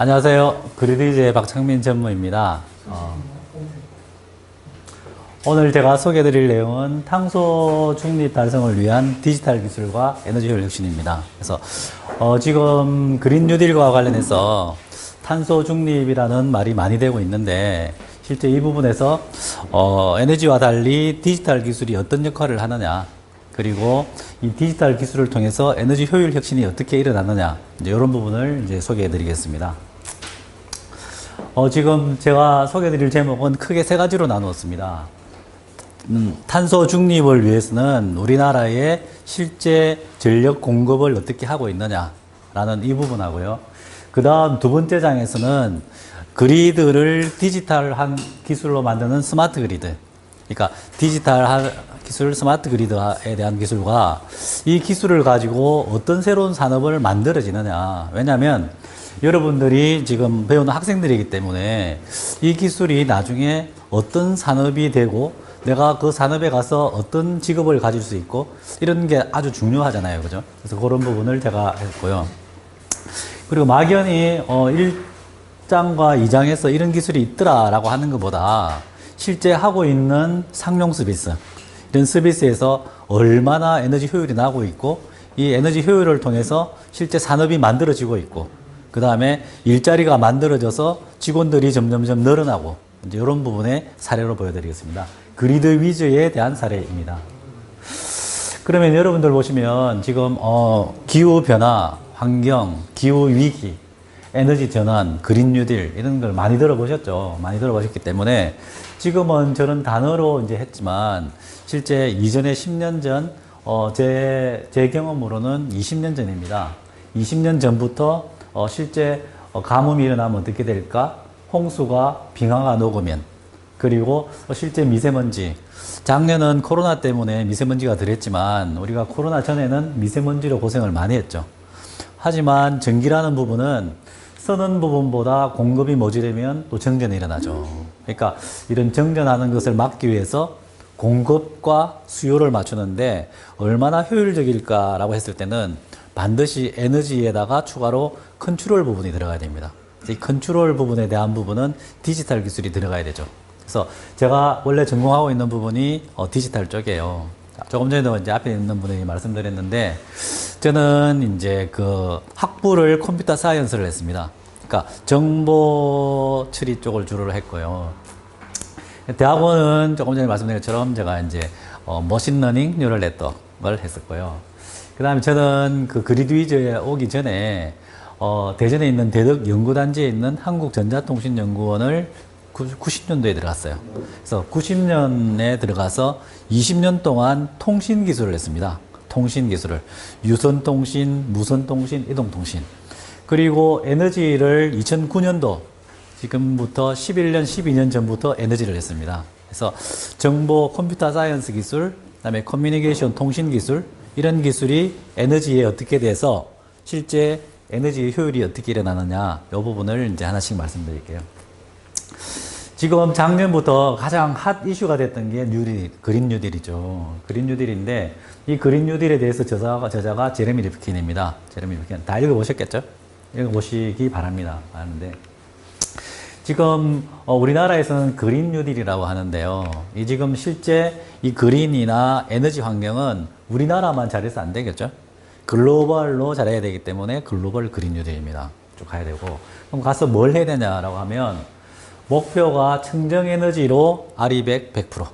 안녕하세요. 그리드이즈의 박창민 전무입니다. 오늘 제가 소개해드릴 내용은 탄소 중립 달성을 위한 디지털 기술과 에너지 효율 혁신입니다. 그래서 지금 그린 뉴딜과 관련해서 탄소 중립이라는 말이 많이 되고 있는데 실제 이 부분에서 에너지와 달리 디지털 기술이 어떤 역할을 하느냐, 그리고 이 디지털 기술을 통해서 에너지 효율 혁신이 어떻게 일어나느냐, 이제 이런 부분을 이제 소개해 드리겠습니다. 지금 제가 소개해 드릴 제목은 크게 세 가지로 나누었습니다. 탄소 중립을 위해서는 우리나라의 실제 전력 공급을 어떻게 하고 있느냐라는 이 부분하고요. 그 다음 두 번째 장에서는 그리드를 디지털한 기술로 만드는 스마트 그리드. 그러니까 디지털 기술, 스마트 그리드에 대한 기술과 이 기술을 가지고 어떤 새로운 산업을 만들어지느냐. 왜냐하면 여러분들이 지금 배우는 학생들이기 때문에 이 기술이 나중에 어떤 산업이 되고 내가 그 산업에 가서 어떤 직업을 가질 수 있고 이런 게 아주 중요하잖아요. 그죠? 그래서 그런 부분을 제가 했고요. 그리고 막연히 1장과 2장에서 이런 기술이 있더라라고 하는 것보다 실제 하고 있는 상용 서비스, 이런 서비스에서 얼마나 에너지 효율이 나고 있고 이 에너지 효율을 통해서 실제 산업이 만들어지고 있고 그 다음에 일자리가 만들어져서 직원들이 점점점 늘어나고 이제 이런 부분의 사례로 보여드리겠습니다. 그리드 위주에 대한 사례입니다. 그러면 여러분들 보시면 지금 기후변화, 환경, 기후위기, 에너지 전환, 그린 뉴딜 이런 걸 많이 들어보셨죠. 많이 들어보셨기 때문에 지금은 저는 단어로 이제 했지만 실제 이전에 10년 전, 제 경험으로는 20년 전입니다. 20년 전부터 실제 가뭄이 일어나면 어떻게 될까? 홍수가 빙하가 녹으면, 그리고 실제 미세먼지, 작년은 코로나 때문에 미세먼지가 덜했지만 우리가 코로나 전에는 미세먼지로 고생을 많이 했죠. 하지만 전기라는 부분은 쓰는 부분보다 공급이 모자라면 또 정전이 일어나죠. 그러니까 이런 정전하는 것을 막기 위해서 공급과 수요를 맞추는데 얼마나 효율적일까라고 했을 때는 반드시 에너지에다가 추가로 컨트롤 부분이 들어가야 됩니다. 이 컨트롤 부분에 대한 부분은 디지털 기술이 들어가야 되죠. 그래서 제가 원래 전공하고 있는 부분이 디지털 쪽이에요. 조금 전에도 이제 앞에 있는 분이 말씀드렸는데 저는 이제 그 학부를 컴퓨터 사이언스를 했습니다. 그러니까 정보 처리 쪽을 주로 했고요. 대학원은 조금 전에 말씀드린 것처럼 제가 이제 머신러닝 뉴럴 네트워크를 했었고요. 그 다음에 저는 그 그리드 위즈에 오기 전에 대전에 있는 대덕 연구단지에 있는 한국전자통신연구원을 90년도에 들어갔어요. 그래서 90년에 들어가서 20년 동안 통신 기술을 했습니다. 통신 기술을. 유선통신, 무선통신, 이동통신. 그리고 에너지를 2009년도, 지금부터 11년, 12년 전부터 에너지를 했습니다. 그래서 정보, 컴퓨터 사이언스 기술, 그 다음에 커뮤니케이션 통신 기술, 이런 기술이 에너지에 어떻게 돼서 실제 에너지 효율이 어떻게 일어나느냐, 이 부분을 이제 하나씩 말씀드릴게요. 지금 작년부터 가장 핫 이슈가 됐던 게 그린 뉴딜이죠. 그린 뉴딜인데 이 그린 뉴딜에 대해서 저자가 제레미 리프킨입니다. 제레미 리프킨. 다 읽어보셨겠죠? 읽어보시기 바랍니다. 하는데 지금 우리나라에서는 그린 뉴딜이라고 하는데요. 이 지금 실제 이 그린이나 에너지 환경은 우리나라만 잘해서 안 되겠죠? 글로벌로 잘해야 되기 때문에 글로벌 그린 뉴딜입니다. 쭉 가야 되고 그럼 가서 뭘 해야 되냐라고 하면 목표가 청정에너지로 RE100 100%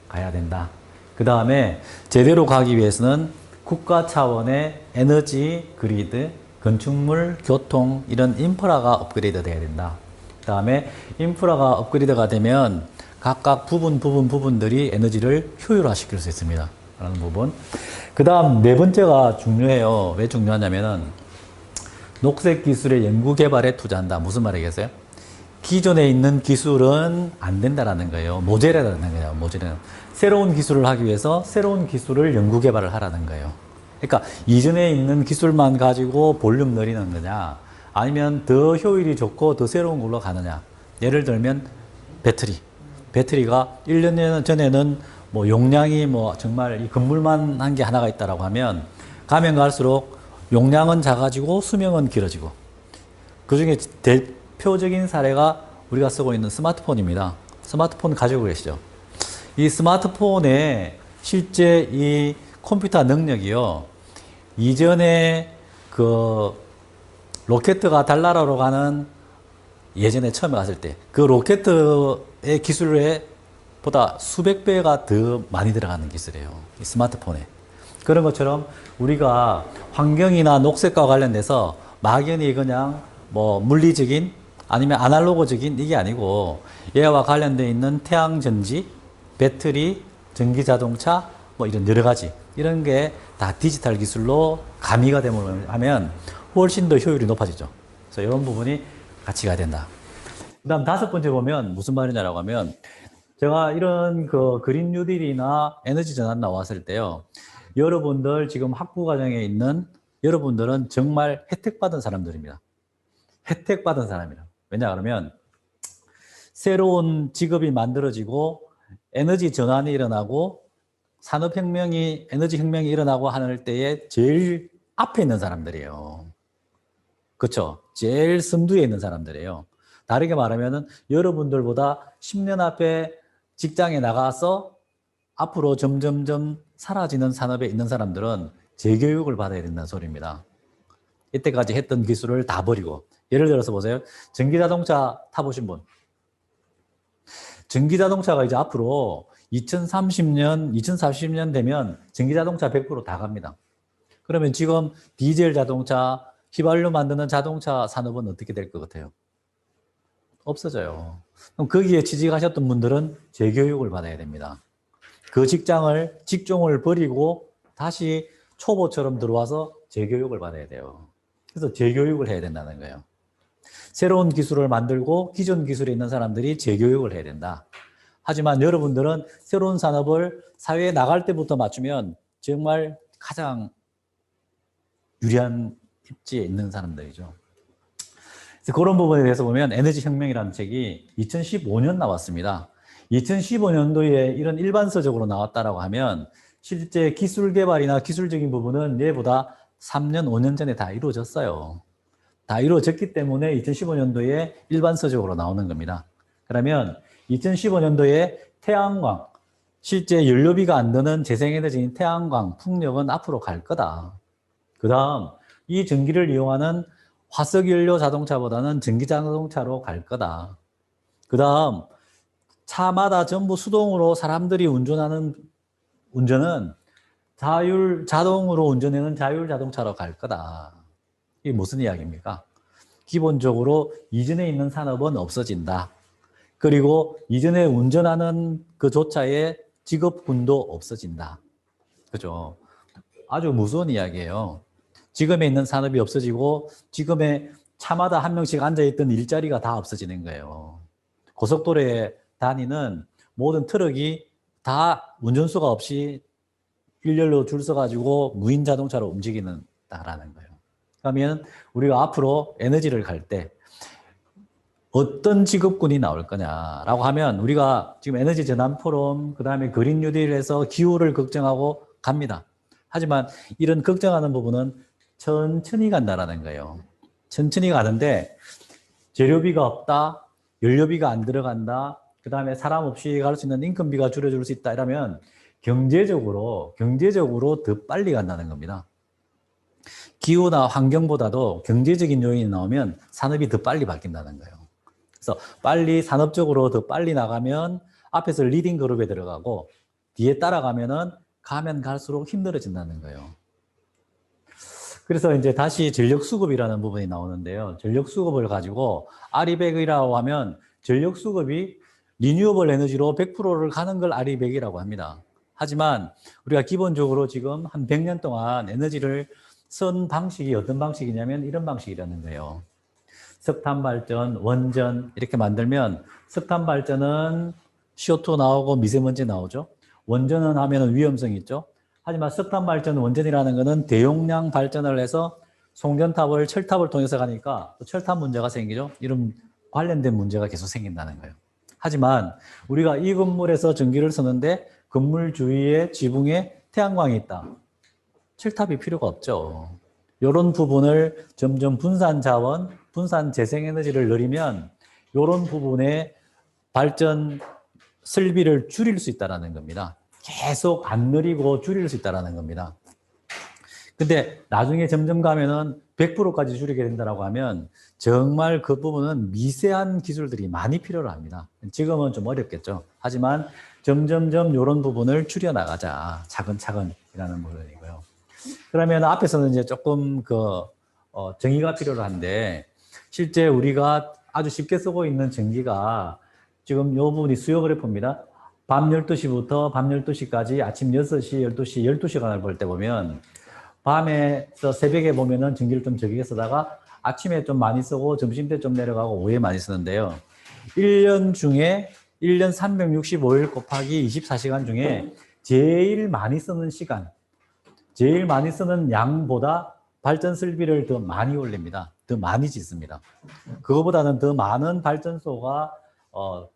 가야 된다. 그 다음에 제대로 가기 위해서는 국가 차원의 에너지 그리드, 건축물, 교통 이런 인프라가 업그레이드 돼야 된다. 그 다음에 인프라가 업그레이드가 되면 각각 부분들이 에너지를 효율화시킬 수 있습니다. 라는 부분. 그 다음 네 번째가 중요해요. 왜 중요하냐면은 녹색 기술의 연구 개발에 투자한다. 무슨 말이겠어요? 기존에 있는 기술은 안 된다라는 거예요. 모자라는 거예요. 모자라는. 새로운 기술을 하기 위해서 새로운 기술을 연구 개발을 하라는 거예요. 그러니까 이전에 있는 기술만 가지고 볼륨 늘리는 거냐, 아니면 더 효율이 좋고 더 새로운 걸로 가느냐. 예를 들면 배터리가 1년 전에는 뭐 용량이 뭐 정말 이 건물만 한 게 하나가 있다라고 하면 가면 갈수록 용량은 작아지고 수명은 길어지고 그중에 대표적인 사례가 우리가 쓰고 있는 스마트폰입니다. 스마트폰 가지고 계시죠? 이 스마트폰의 실제 이 컴퓨터 능력이요. 이전에 그 로켓가 달나라로 가는 예전에 처음에 갔을 때 그 로켓의 기술에 보다 수백 배가 더 많이 들어가는 기술이에요. 이 스마트폰에. 그런 것처럼 우리가 환경이나 녹색과 관련돼서 막연히 그냥 뭐 물리적인 아니면 아날로그적인 이게 아니고 얘와 관련되어 있는 태양전지, 배터리, 전기자동차 뭐 이런 여러 가지 이런 게 다 디지털 기술로 가미가 되면 훨씬 더 효율이 높아지죠. 그래서 이런 부분이 같이 가야 된다. 그 다음 다섯 번째 보면 무슨 말이냐라고 하면 제가 이런 그 그린 뉴딜이나 에너지 전환 나왔을 때요. 여러분들 지금 학부 과정에 있는 여러분들은 정말 혜택받은 사람들입니다. 혜택받은 사람이라. 왜냐 그러면 새로운 직업이 만들어지고 에너지 전환이 일어나고 산업혁명이 에너지 혁명이 일어나고 하는 때에 제일 앞에 있는 사람들이에요. 그렇죠? 제일 선두에 있는 사람들이에요. 다르게 말하면은 여러분들보다 10년 앞에 직장에 나가서 앞으로 점점점 사라지는 산업에 있는 사람들은 재교육을 받아야 된다는 소리입니다. 이때까지 했던 기술을 다 버리고 예를 들어서 보세요. 전기자동차 타보신 분. 전기자동차가 이제 앞으로 2030년, 2040년 되면 전기자동차 100%다 갑니다. 그러면 지금 디젤 자동차, 휘발유 만드는 자동차 산업은 어떻게 될 것 같아요? 없어져요. 그럼 거기에 취직하셨던 분들은 재교육을 받아야 됩니다. 그 직종을 버리고 다시 초보처럼 들어와서 재교육을 받아야 돼요. 그래서 재교육을 해야 된다는 거예요. 새로운 기술을 만들고 기존 기술에 있는 사람들이 재교육을 해야 된다. 하지만 여러분들은 새로운 산업을 사회에 나갈 때부터 맞추면 정말 가장 유리한 입지에 있는 사람들이죠. 그래서 그런 부분에 대해서 보면 에너지 혁명이라는 책이 2015년 나왔습니다. 2015년도에 이런 일반서적으로 나왔다라고 하면 실제 기술 개발이나 기술적인 부분은 얘보다 3년, 5년 전에 다 이루어졌어요. 다 이루어졌기 때문에 2015년도에 일반서적으로 나오는 겁니다. 그러면 2015년도에 태양광, 실제 연료비가 안 드는 재생에너지인 태양광, 풍력은 앞으로 갈 거다. 그 다음 이 전기를 이용하는 화석연료 자동차보다는 전기자동차로 갈 거다. 그 다음 차마다 전부 수동으로 사람들이 운전하는 운전은 자동으로 운전하는 자율자동차로 갈 거다. 이게 무슨 이야기입니까? 기본적으로 이전에 있는 산업은 없어진다. 그리고 이전에 운전하는 그 조차의 직업군도 없어진다. 그죠? 아주 무서운 이야기예요. 지금에 있는 산업이 없어지고 지금의 차마다 한 명씩 앉아있던 일자리가 다 없어지는 거예요. 고속도로에 다니는 모든 트럭이 다 운전수가 없이 일렬로 줄 서가지고 무인 자동차로 움직이는다라는 거예요. 그러면 우리가 앞으로 에너지를 갈 때 어떤 직업군이 나올 거냐라고 하면 우리가 지금 에너지 전환 포럼, 그 다음에 그린 뉴딜에서 기후를 걱정하고 갑니다. 하지만 이런 걱정하는 부분은 천천히 간다라는 거예요. 천천히 가는데 재료비가 없다, 연료비가 안 들어간다, 그 다음에 사람 없이 갈 수 있는 인건비가 줄여줄 수 있다 이러면 경제적으로 더 빨리 간다는 겁니다. 기후나 환경보다도 경제적인 요인이 나오면 산업이 더 빨리 바뀐다는 거예요. 그래서 빨리 산업적으로 더 빨리 나가면 앞에서 리딩 그룹에 들어가고 뒤에 따라가면은 가면 갈수록 힘들어진다는 거예요. 그래서 이제 다시 전력 수급이라는 부분이 나오는데요. 전력 수급을 가지고 아리백이라고 하면 전력 수급이 리뉴어블 에너지로 100%를 가는 걸 아리백이라고 합니다. 하지만 우리가 기본적으로 지금 한 100년 동안 에너지를 쓴 방식이 어떤 방식이냐면 이런 방식이라는 거예요. 석탄 발전, 원전 이렇게 만들면 석탄 발전은 CO2 나오고 미세먼지 나오죠. 원전은 하면은 위험성이 있죠. 하지만 석탄 발전 원전이라는 거는 대용량 발전을 해서 송전탑을 철탑을 통해서 가니까 철탑 문제가 생기죠. 이런 관련된 문제가 계속 생긴다는 거예요. 하지만 우리가 이 건물에서 전기를 쓰는데 건물 주위에 지붕에 태양광이 있다. 철탑이 필요가 없죠. 이런 부분을 점점 분산 자원, 분산 재생에너지를 늘리면 이런 부분에 발전 설비를 줄일 수 있다는 겁니다. 계속 안 늘리고 줄일 수 있다는 겁니다. 근데 나중에 점점 가면은 100%까지 줄이게 된다고 하면 정말 그 부분은 미세한 기술들이 많이 필요로 합니다. 지금은 좀 어렵겠죠. 하지만 점점점 이런 부분을 줄여나가자. 차근차근이라는 부분이고요. 그러면 앞에서는 이제 조금 정의가 필요로 한데 실제 우리가 아주 쉽게 쓰고 있는 전기가 지금 이 부분이 수요 그래프입니다. 밤 12시부터 밤 12시까지 아침 6시, 12시, 12시간을 볼 때 보면 밤에서 새벽에 보면은 전기를 좀 적게 쓰다가 아침에 좀 많이 쓰고 점심때 좀 내려가고 오후에 많이 쓰는데요. 1년 중에 1년 365일 곱하기 24시간 중에 제일 많이 쓰는 시간, 제일 많이 쓰는 양보다 발전 설비를 더 많이 올립니다. 더 많이 짓습니다. 그거보다는 더 많은 발전소가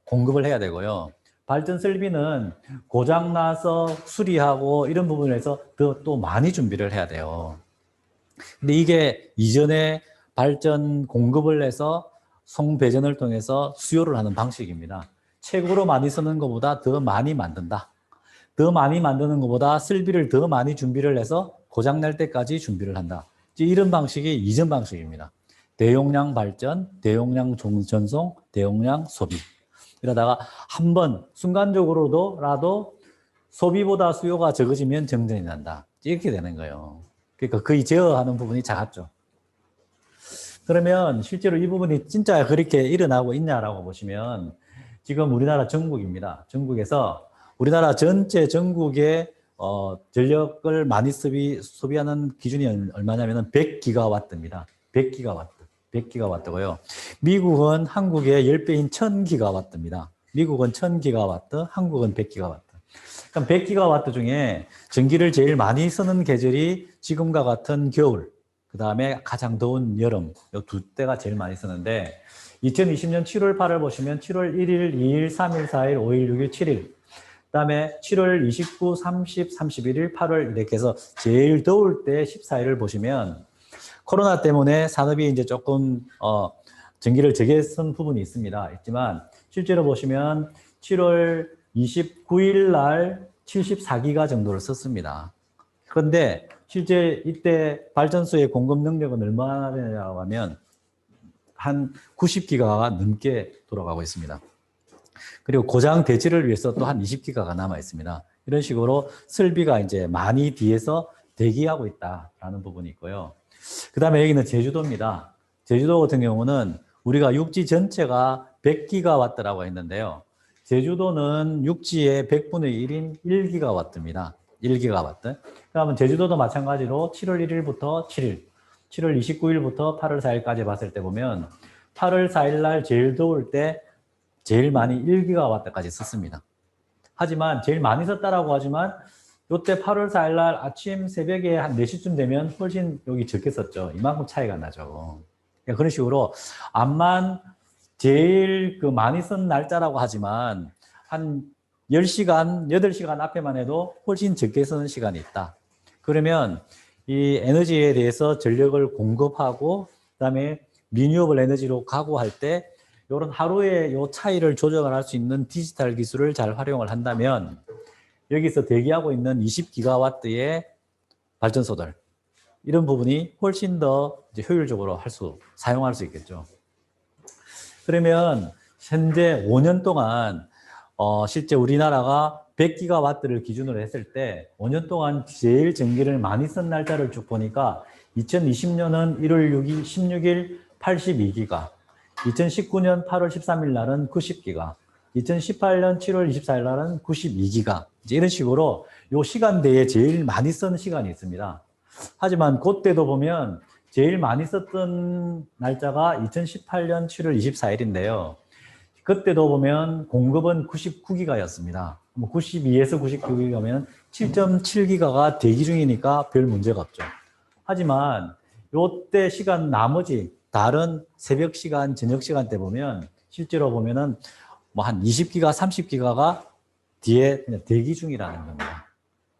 공급을 해야 되고요. 발전 설비는 고장 나서 수리하고 이런 부분에서 더 또 많이 준비를 해야 돼요. 근데 이게 이전에 발전 공급을 해서 송배전을 통해서 수요를 하는 방식입니다. 최고로 많이 쓰는 것보다 더 많이 만든다. 더 많이 만드는 것보다 설비를 더 많이 준비를 해서 고장 날 때까지 준비를 한다. 이런 방식이 이전 방식입니다. 대용량 발전, 대용량 전송, 대용량 소비. 이러다가 한번 순간적으로라도 소비보다 수요가 적어지면 정전이 난다. 이렇게 되는 거예요. 그러니까 거의 제어하는 부분이 작았죠. 그러면 실제로 이 부분이 진짜 그렇게 일어나고 있냐라고 보시면 지금 우리나라 전국입니다. 전국에서 우리나라 전체 전국의 전력을 많이 소비하는 기준이 얼마냐면 100기가와트입니다. 100기가와트고요. 미국은 한국의 10배인 1000기가와트입니다. 미국은 1000기가와트, 한국은 100기가와트. 그럼 100기가와트 중에 전기를 제일 많이 쓰는 계절이 지금과 같은 겨울, 그 다음에 가장 더운 여름, 이 두 때가 제일 많이 쓰는데 2020년 7월, 8월 보시면 7월 1일, 2일, 3일, 4일, 5일, 6일, 7일 그 다음에 7월 29, 30, 31일, 8월 이렇게 해서 제일 더울 때 14일을 보시면 코로나 때문에 산업이 이제 조금 전기를 적게 쓴 부분이 있지만 실제로 보시면 7월 29일 날 74기가 정도를 썼습니다. 그런데 실제 이때 발전소의 공급 능력은 얼마나 되냐고 하면 한 90기가가 넘게 돌아가고 있습니다. 그리고 고장 대체를 위해서 또 한 20기가가 남아 있습니다. 이런 식으로 설비가 이제 많이 뒤에서 대기하고 있다라는 부분이 있고요. 그 다음에 여기는 제주도입니다. 제주도 같은 경우는 우리가 육지 전체가 100기가와트라고 했는데요. 제주도는 육지의 100분의 1인 1기가와트입니다. 1기가와트. 그러면 제주도도 마찬가지로 7월 1일부터 7일, 7월 29일부터 8월 4일까지 봤을 때 보면 8월 4일 날 제일 더울 때 제일 많이 1기가와트까지 썼습니다. 하지만 제일 많이 썼다라고 하지만 요때 8월 4일 날 아침 새벽에 한 4시쯤 되면 훨씬 여기 적게 썼죠. 이만큼 차이가 나죠. 그러니까 그런 식으로 암만 제일 많이 쓴 날짜라고 하지만 한 10시간, 8시간 앞에만 해도 훨씬 적게 쓰는 시간이 있다. 그러면 이 에너지에 대해서 전력을 공급하고 그다음에 리뉴어블 에너지로 가고 할 때 이런 하루의 요 차이를 조정을 할 수 있는 디지털 기술을 잘 활용을 한다면 여기서 대기하고 있는 20기가와트의 발전소들 이런 부분이 훨씬 더 이제 효율적으로 사용할 수 있겠죠. 그러면 현재 5년 동안 실제 우리나라가 100기가와트를 기준으로 했을 때 5년 동안 제일 전기를 많이 쓴 날짜를 쭉 보니까 2020년은 1월 6일, 16일 82기가, 2019년 8월 13일 날은 90기가, 2018년 7월 24일 날은 92기가 이제 이런 식으로 요 시간대에 제일 많이 쓴 시간이 있습니다. 하지만 그때도 보면 제일 많이 썼던 날짜가 2018년 7월 24일인데요. 그때도 보면 공급은 99기가였습니다. 92에서 99기가면 7.7기가가 대기 중이니까 별 문제가 없죠. 하지만 요때 시간 나머지 다른 새벽 시간, 저녁 시간 때 보면 실제로 보면은 뭐 한 20기가, 30기가가 뒤에 그냥 대기 중이라는 겁니다.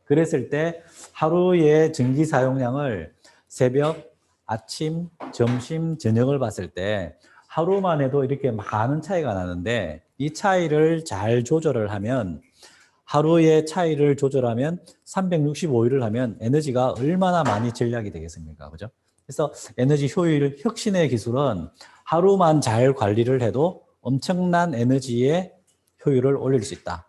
그랬을 때 하루의 전기 사용량을 새벽 아침, 점심, 저녁을 봤을 때 하루만 해도 이렇게 많은 차이가 나는데 이 차이를 잘 조절을 하면 하루의 차이를 조절하면 365일을 하면 에너지가 얼마나 많이 절약이 되겠습니까? 그죠? 그래서 에너지 효율 혁신의 기술은 하루만 잘 관리를 해도 엄청난 에너지의 효율을 올릴 수 있다.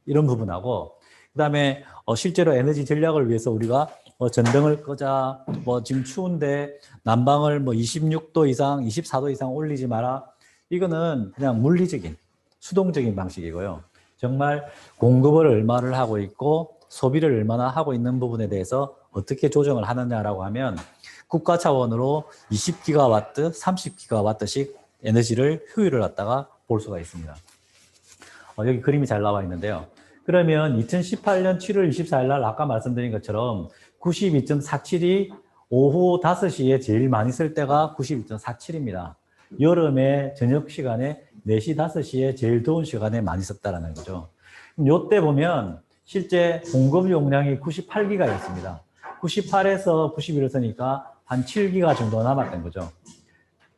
이런 부분하고 그다음에 실제로 에너지 전략을 위해서 우리가 전등을 끄자, 지금 추운데 난방을 26도 이상, 24도 이상 올리지 마라. 이거는 그냥 물리적인, 수동적인 방식이고요. 정말 공급을 얼마를 하고 있고 소비를 얼마나 하고 있는 부분에 대해서 어떻게 조정을 하느냐라고 하면 국가 차원으로 20기가와트, 30기가와트씩 에너지를 효율을 갖다가 볼 수가 있습니다. 여기 그림이 잘 나와 있는데요. 그러면 2018년 7월 24일 날 아까 말씀드린 것처럼 92.47이 오후 5시에 제일 많이 쓸 때가 92.47입니다. 여름에 저녁 시간에 4시, 5시에 제일 더운 시간에 많이 썼다라는 거죠. 그럼 요때 보면 실제 공급 용량이 98기가였습니다. 98에서 91을 쓰니까 한 7기가 정도 남았던 거죠.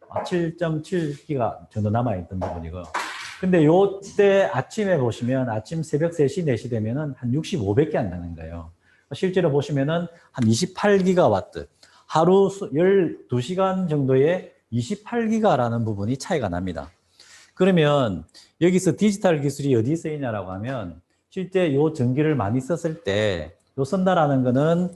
7.7기가 정도 남아있던 부분이고요. 근데 요때 아침에 보시면 아침 새벽 3시, 4시 되면은 한 65밖에 안 되는 거예요. 실제로 보시면은 한 28기가와트, 하루 12시간 정도의 28기가라는 부분이 차이가 납니다. 그러면 여기서 디지털 기술이 어디에 쓰이냐라고 하면 실제 요 전기를 많이 썼을 때 요 쓴다라는 거는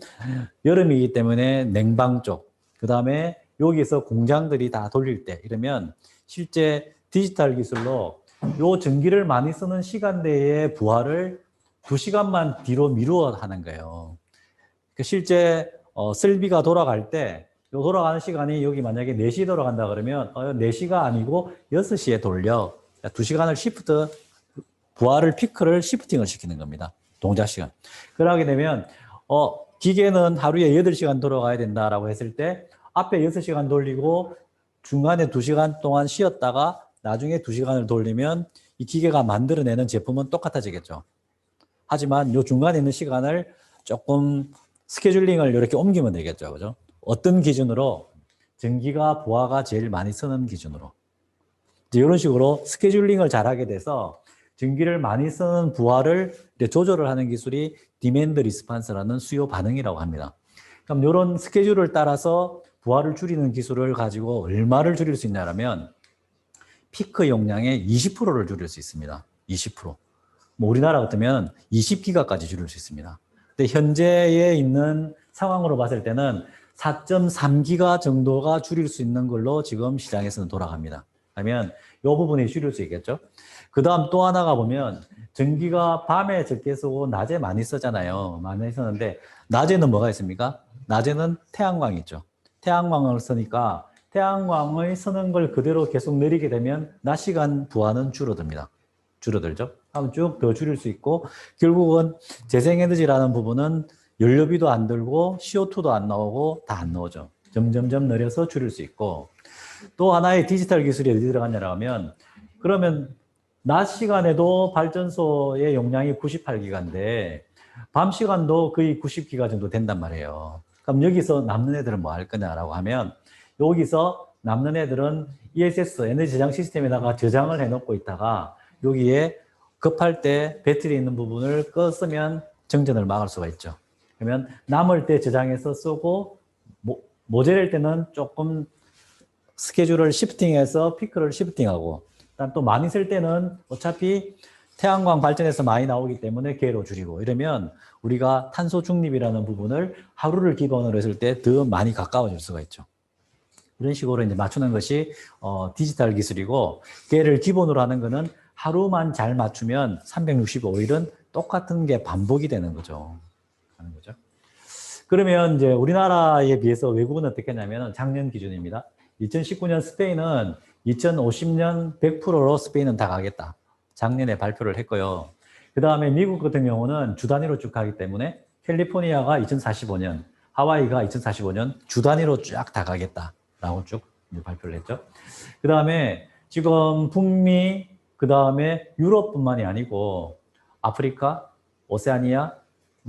여름이기 때문에 냉방 쪽, 그 다음에 여기서 공장들이 다 돌릴 때 이러면 실제 디지털 기술로 요 전기를 많이 쓰는 시간대의 부하를 2시간만 뒤로 미루어 하는 거예요. 실제 설비가 돌아갈 때 요 돌아가는 시간이 여기 만약에 4시 돌아간다 그러면 4시가 아니고 6시에 돌려 2시간을 시프트 부하를 피크를 시프팅을 시키는 겁니다. 동작 시간. 그러게 되면 기계는 하루에 8시간 돌아가야 된다라고 했을 때 앞에 6시간 돌리고 중간에 2시간 동안 쉬었다가 나중에 2시간을 돌리면 이 기계가 만들어내는 제품은 똑같아지겠죠. 하지만 요 중간에 있는 시간을 조금 스케줄링을 이렇게 옮기면 되겠죠. 그죠? 어떤 기준으로? 전기가 부하가 제일 많이 쓰는 기준으로. 이제 이런 식으로 스케줄링을 잘하게 돼서 전기를 많이 쓰는 부하를 조절을 하는 기술이 디맨드 리스판스라는 수요 반응이라고 합니다. 그럼 이런 스케줄을 따라서 부하를 줄이는 기술을 가지고 얼마를 줄일 수 있냐면 피크 용량의 20%를 줄일 수 있습니다. 20%. 우리나라 같으면 20기가까지 줄일 수 있습니다. 근데 현재에 있는 상황으로 봤을 때는 4.3기가 정도가 줄일 수 있는 걸로 지금 시장에서는 돌아갑니다. 그러면 이 부분이 줄일 수 있겠죠. 그 다음 또 하나가 보면 전기가 밤에 적게 쓰고 낮에 많이 쓰잖아요. 많이 쓰는데 낮에는 뭐가 있습니까? 낮에는 태양광이 있죠. 태양광을 쓰니까 태양광을 쓰는 걸 그대로 계속 내리게 되면 낮 시간 부하는 줄어듭니다. 줄어들죠. 하면 쭉 더 줄일 수 있고 결국은 재생에너지라는 부분은 연료비도 안 들고 CO2도 안 나오고 다 안 나오죠. 점점점 내려서 줄일 수 있고 또 하나의 디지털 기술이 어디 들어갔냐고 하면 그러면 낮 시간에도 발전소의 용량이 98기가인데 밤 시간도 거의 90기가 정도 된단 말이에요. 그럼 여기서 남는 애들은 뭐 할 거냐라고 하면 여기서 남는 애들은 ESS, 에너지 저장 시스템에다가 저장을 해놓고 있다가 여기에 급할 때 배터리 있는 부분을 껐으면 정전을 막을 수가 있죠. 그러면 남을 때 저장해서 쓰고 모자랄 때는 조금 스케줄을 시프팅해서 피크를 시프팅하고 또 많이 쓸 때는 어차피 태양광 발전에서 많이 나오기 때문에 계로 줄이고 이러면 우리가 탄소 중립이라는 부분을 하루를 기본으로 했을 때 더 많이 가까워질 수가 있죠. 이런 식으로 이제 맞추는 것이 디지털 기술이고 걔를 기본으로 하는 거는 하루만 잘 맞추면 365일은 똑같은 게 반복이 되는 거죠. 하는 거죠. 그러면 이제 우리나라에 비해서 외국은 어떻게 했냐면 작년 기준입니다. 2019년 스페인은 2050년 100%로 스페인은 다 가겠다. 작년에 발표를 했고요. 그 다음에 미국 같은 경우는 주 단위로 쭉 가기 때문에 캘리포니아가 2045년, 하와이가 2045년 주 단위로 쫙 다 가겠다라고 쭉 발표를 했죠. 그 다음에 지금 북미, 그 다음에 유럽뿐만이 아니고 아프리카, 오세아니아,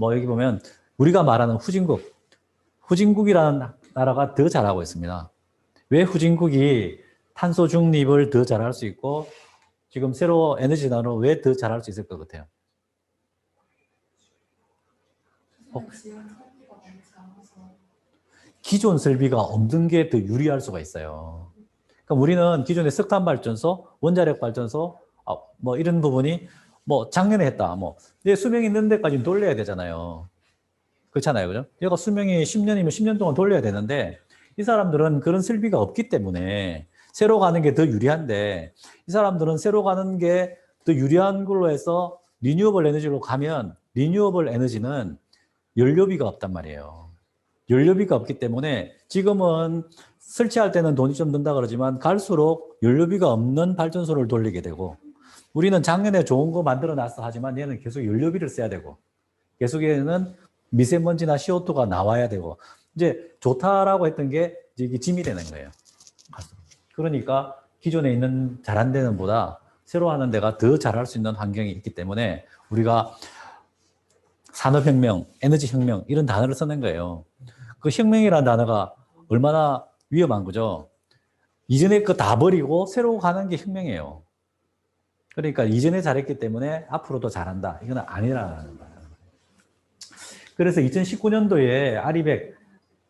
여기 보면 우리가 말하는 후진국이라는 나라가 더 잘하고 있습니다. 왜 후진국이 탄소 중립을 더 잘할 수 있고 지금 새로 에너지 나노 왜 더 잘할 수 있을 것 같아요? 기존 설비가 없는 게 더 유리할 수가 있어요. 그러니까 우리는 기존의 석탄 발전소, 원자력 발전소, 뭐 이런 부분이 뭐 작년에 했다. 뭐 이제 수명이 있는 데까지 돌려야 되잖아요. 그렇잖아요. 그죠? 얘가 수명이 10년이면 10년 동안 돌려야 되는데 이 사람들은 그런 설비가 없기 때문에 새로 가는 게 더 유리한데 이 사람들은 새로 가는 게 더 유리한 걸로 해서 리뉴어블 에너지로 가면 리뉴어블 에너지는 연료비가 없단 말이에요. 연료비가 없기 때문에 지금은 설치할 때는 돈이 좀 든다 그러지만 갈수록 연료비가 없는 발전소를 돌리게 되고 우리는 작년에 좋은 거 만들어 놨어 하지만 얘는 계속 연료비를 써야 되고 계속에는 미세먼지나 CO2가 나와야 되고 이제 좋다라고 했던 게 이게 짐이 되는 거예요. 그러니까 기존에 있는 잘한 데는 보다 새로 하는 데가 더 잘할 수 있는 환경이 있기 때문에 우리가 산업혁명, 에너지혁명 이런 단어를 쓰는 거예요. 그 혁명이라는 단어가 얼마나 위험한 거죠. 이전에 거 다 버리고 새로 가는 게 혁명이에요. 그러니까 이전에 잘했기 때문에 앞으로도 잘한다. 이건 아니라는 거예요. 그래서 2019년도에 아리백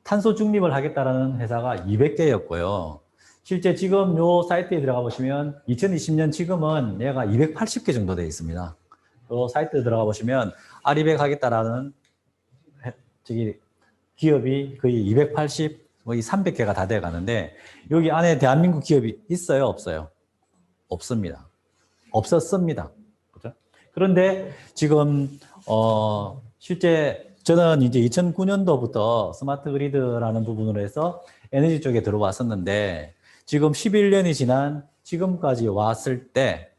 탄소 중립을 하겠다라는 회사가 200개였고요. 실제 지금 요 사이트에 들어가 보시면 2020년 지금은 얘가 280개 정도 되어 있습니다. 요 사이트에 들어가 보시면 아리백 하겠다라는 저기 기업이 거의 280, 거의 300개가 다 돼 가는데 여기 안에 대한민국 기업이 있어요, 없어요? 없습니다. 없었습니다. 그죠? 그런데 지금 실제 저는 이제 2009년도부터 스마트 그리드라는 부분으로 해서 에너지 쪽에 들어왔었는데 지금 11년이 지난 지금까지 왔을 때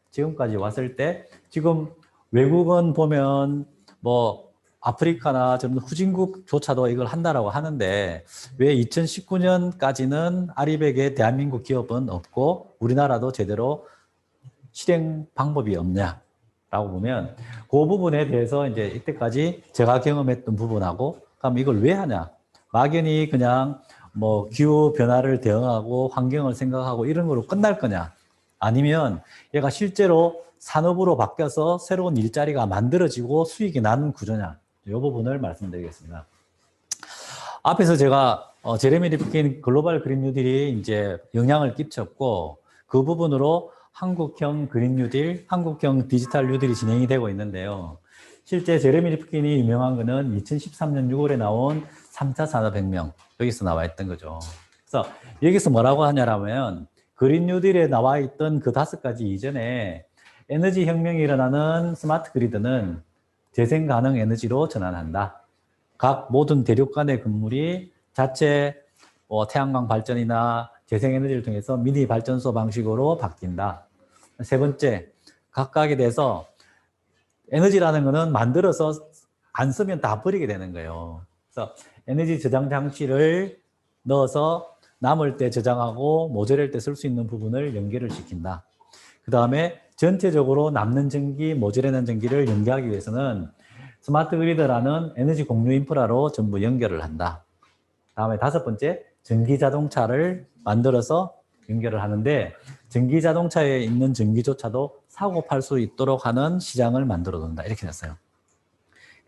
지금 외국은 보면 뭐 아프리카나 저런 후진국조차도 이걸 한다라고 하는데 왜 2019년까지는 아리백의 대한민국 기업은 없고 우리나라도 제대로 실행 방법이 없냐라고 보면 그 부분에 대해서 이제 이때까지 제가 경험했던 부분하고 그럼 이걸 왜 하냐? 막연히 그냥 뭐 기후 변화를 대응하고 환경을 생각하고 이런 거로 끝날 거냐? 아니면 얘가 실제로 산업으로 바뀌어서 새로운 일자리가 만들어지고 수익이 나는 구조냐? 이 부분을 말씀드리겠습니다. 앞에서 제가 제레미 리프킨 글로벌 그린 뉴딜이 이제 영향을 끼쳤고 그 부분으로 한국형 그린 뉴딜, 한국형 디지털 뉴딜이 진행이 되고 있는데요. 실제 제레미 리프킨이 유명한 거는 2013년 6월에 나온 3차 산업혁명 여기서 나와 있던 거죠. 그래서 여기서 뭐라고 하냐라면 그린 뉴딜에 나와 있던 그 5가지 이전에 에너지 혁명이 일어나는 스마트 그리드는 재생 가능 에너지로 전환한다. 각 모든 대륙 간의 건물이 자체 태양광 발전이나 재생에너지를 통해서 미니 발전소 방식으로 바뀐다. 세 번째, 각각에 대해서 에너지라는 거는 만들어서 안 쓰면 다 버리게 되는 거예요. 그래서 에너지 저장 장치를 넣어서 남을 때 저장하고 모자랄 때 쓸 수 있는 부분을 연결을 시킨다. 그 다음에 전체적으로 남는 전기, 모자라는 전기를 연계하기 위해서는 스마트 그리드라는 에너지 공유 인프라로 전부 연결을 한다. 다음에 5번째, 전기 자동차를 만들어서 연결을 하는데 전기 자동차에 있는 전기조차도 사고 팔 수 있도록 하는 시장을 만들어 둔다. 이렇게 됐어요.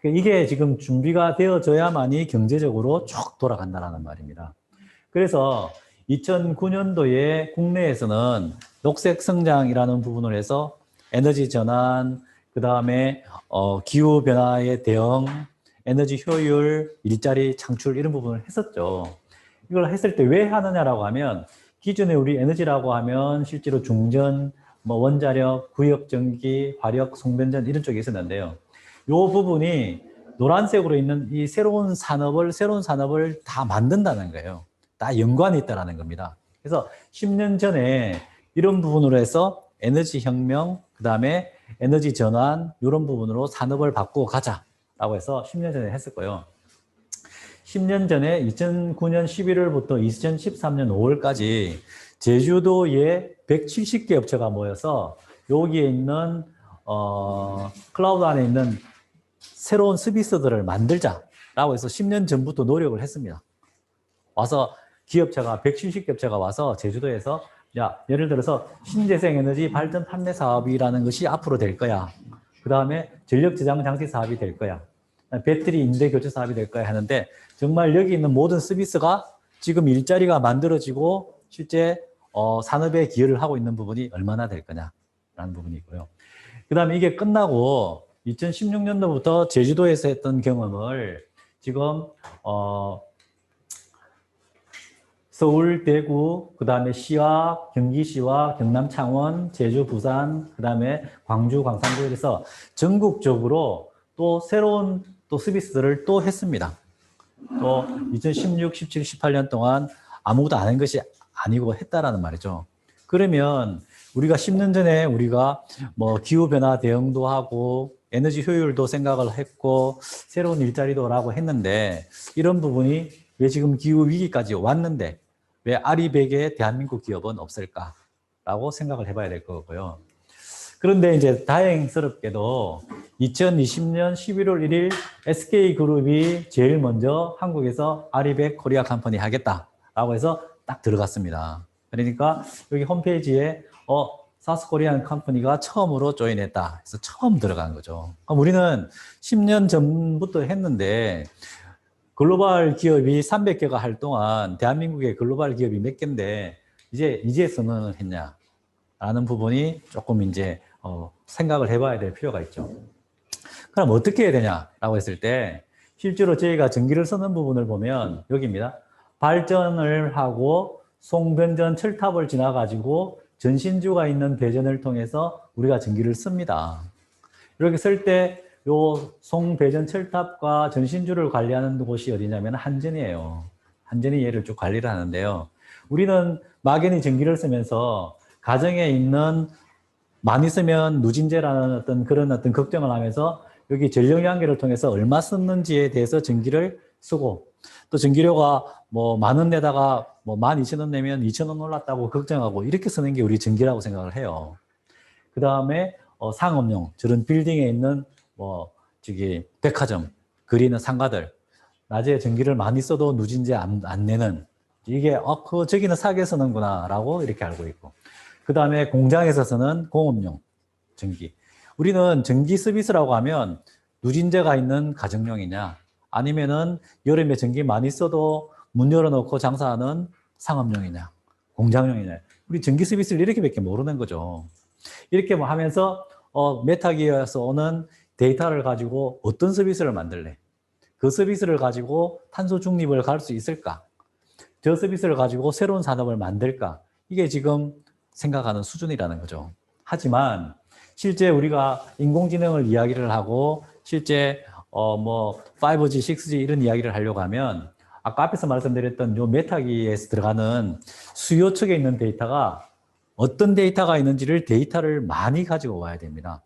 이게 지금 준비가 되어져야만이 경제적으로 쭉 돌아간다는 말입니다. 그래서 2009년도에 국내에서는 녹색 성장이라는 부분을 해서 에너지 전환, 그 다음에 기후 변화에 대응, 에너지 효율, 일자리 창출 이런 부분을 했었죠. 이걸 했을 때 왜 하느냐라고 하면 기존에 우리 에너지라고 하면 실제로 중전, 뭐 원자력, 구역전기, 화력, 송변전 이런 쪽에 있었는데요. 이 부분이 노란색으로 있는 이 새로운 산업을 다 만든다는 거예요. 다 연관이 있다는 겁니다. 그래서 10년 전에 이런 부분으로 해서 에너지 혁명, 그 다음에 에너지 전환 이런 부분으로 산업을 바꾸고 가자라고 해서 10년 전에 했었고요. 10년 전에 2009년 11월부터 2013년 5월까지 제주도에 170개 업체가 모여서 여기에 있는 클라우드 안에 있는 새로운 서비스들을 만들자라고 해서 10년 전부터 노력을 했습니다. 와서 기업체가 170개 업체가 와서 제주도에서 야, 예를 들어서 신재생 에너지 발전 판매 사업이라는 것이 앞으로 될 거야. 그 다음에 전력 저장 장치 사업이 될 거야. 배터리 임대 교체 사업이 될 거야 하는데 정말 여기 있는 모든 서비스가 지금 일자리가 만들어지고 실제 산업에 기여를 하고 있는 부분이 얼마나 될 거냐라는 부분이 있고요. 그 다음에 이게 끝나고 2016년도부터 제주도에서 했던 경험을 지금 서울, 대구, 그 다음에 시와 경기시와 경남, 창원, 제주, 부산, 그 다음에 광주, 광산도 이래서 전국적으로 또 새로운 또 서비스들을 또 했습니다. 또 2016, 17, 18년 동안 아무것도 안 한 것이 아니고 했다라는 말이죠. 그러면 우리가 10년 전에 우리가 뭐 기후변화 대응도 하고 에너지 효율도 생각을 했고 새로운 일자리도라고 했는데 이런 부분이 왜 지금 기후 위기까지 왔는데 왜 아리백의 대한민국 기업은 없을까라고 생각을 해봐야 될 거고요. 그런데 이제 다행스럽게도 2020년 11월 1일 SK그룹이 제일 먼저 한국에서 아리백 코리아 컴퍼니 하겠다라고 해서 딱 들어갔습니다. 그러니까 여기 홈페이지에 사스코리안 컴퍼니가 처음으로 조인했다. 그래서 처음 들어간 거죠. 그럼 우리는 10년 전부터 했는데 글로벌 기업이 300개가 할 동안 대한민국의 글로벌 기업이 몇 개인데 이제 선언을 했냐라는 부분이 조금 이제 생각을 해봐야 될 필요가 있죠. 그럼 어떻게 해야 되냐라고 했을 때 실제로 저희가 전기를 쓰는 부분을 보면 여기입니다. 발전을 하고 송변전 철탑을 지나가지고 전신주가 있는 배전을 통해서 우리가 전기를 씁니다. 이렇게 쓸 때 요 송배전 철탑과 전신주를 관리하는 곳이 어디냐면 한전이에요. 한전이 얘를 쭉 관리를 하는데요. 우리는 막연히 전기를 쓰면서 가정에 있는 많이 쓰면 누진제라는 그런 걱정을 하면서 여기 전력연계를 통해서 얼마 썼는지에 대해서 전기를 쓰고 또 전기료가 뭐 10,000원 내다가 뭐 12,000원 내면 2,000원 올랐다고 걱정하고 이렇게 쓰는 게 우리 전기라고 생각을 해요. 그 다음에 상업용 저런 빌딩에 있는 백화점 그리는 상가들 낮에 전기를 많이 써도 누진제 안 내는 이게 저기는 싸게 쓰는구나 라고 이렇게 알고 있고 그 다음에 공장에서 쓰는 공업용 전기 우리는 전기 서비스라고 하면 누진제가 있는 가정용이냐 아니면은 여름에 전기 많이 써도 문 열어놓고 장사하는 상업용이냐 공장용이냐 우리 전기 서비스를 이렇게밖에 모르는 거죠. 이렇게 뭐 하면서 메타기어에서 오는 데이터를 가지고 어떤 서비스를 만들래? 그 서비스를 가지고 탄소 중립을 갈 수 있을까? 저 서비스를 가지고 새로운 산업을 만들까? 이게 지금 생각하는 수준이라는 거죠. 하지만 실제 우리가 인공지능을 이야기를 하고 실제 5G, 6G 이런 이야기를 하려고 하면 아까 앞에서 말씀드렸던 요 메타기에서 들어가는 수요 측에 있는 데이터가 어떤 데이터가 있는지를 데이터를 많이 가지고 와야 됩니다.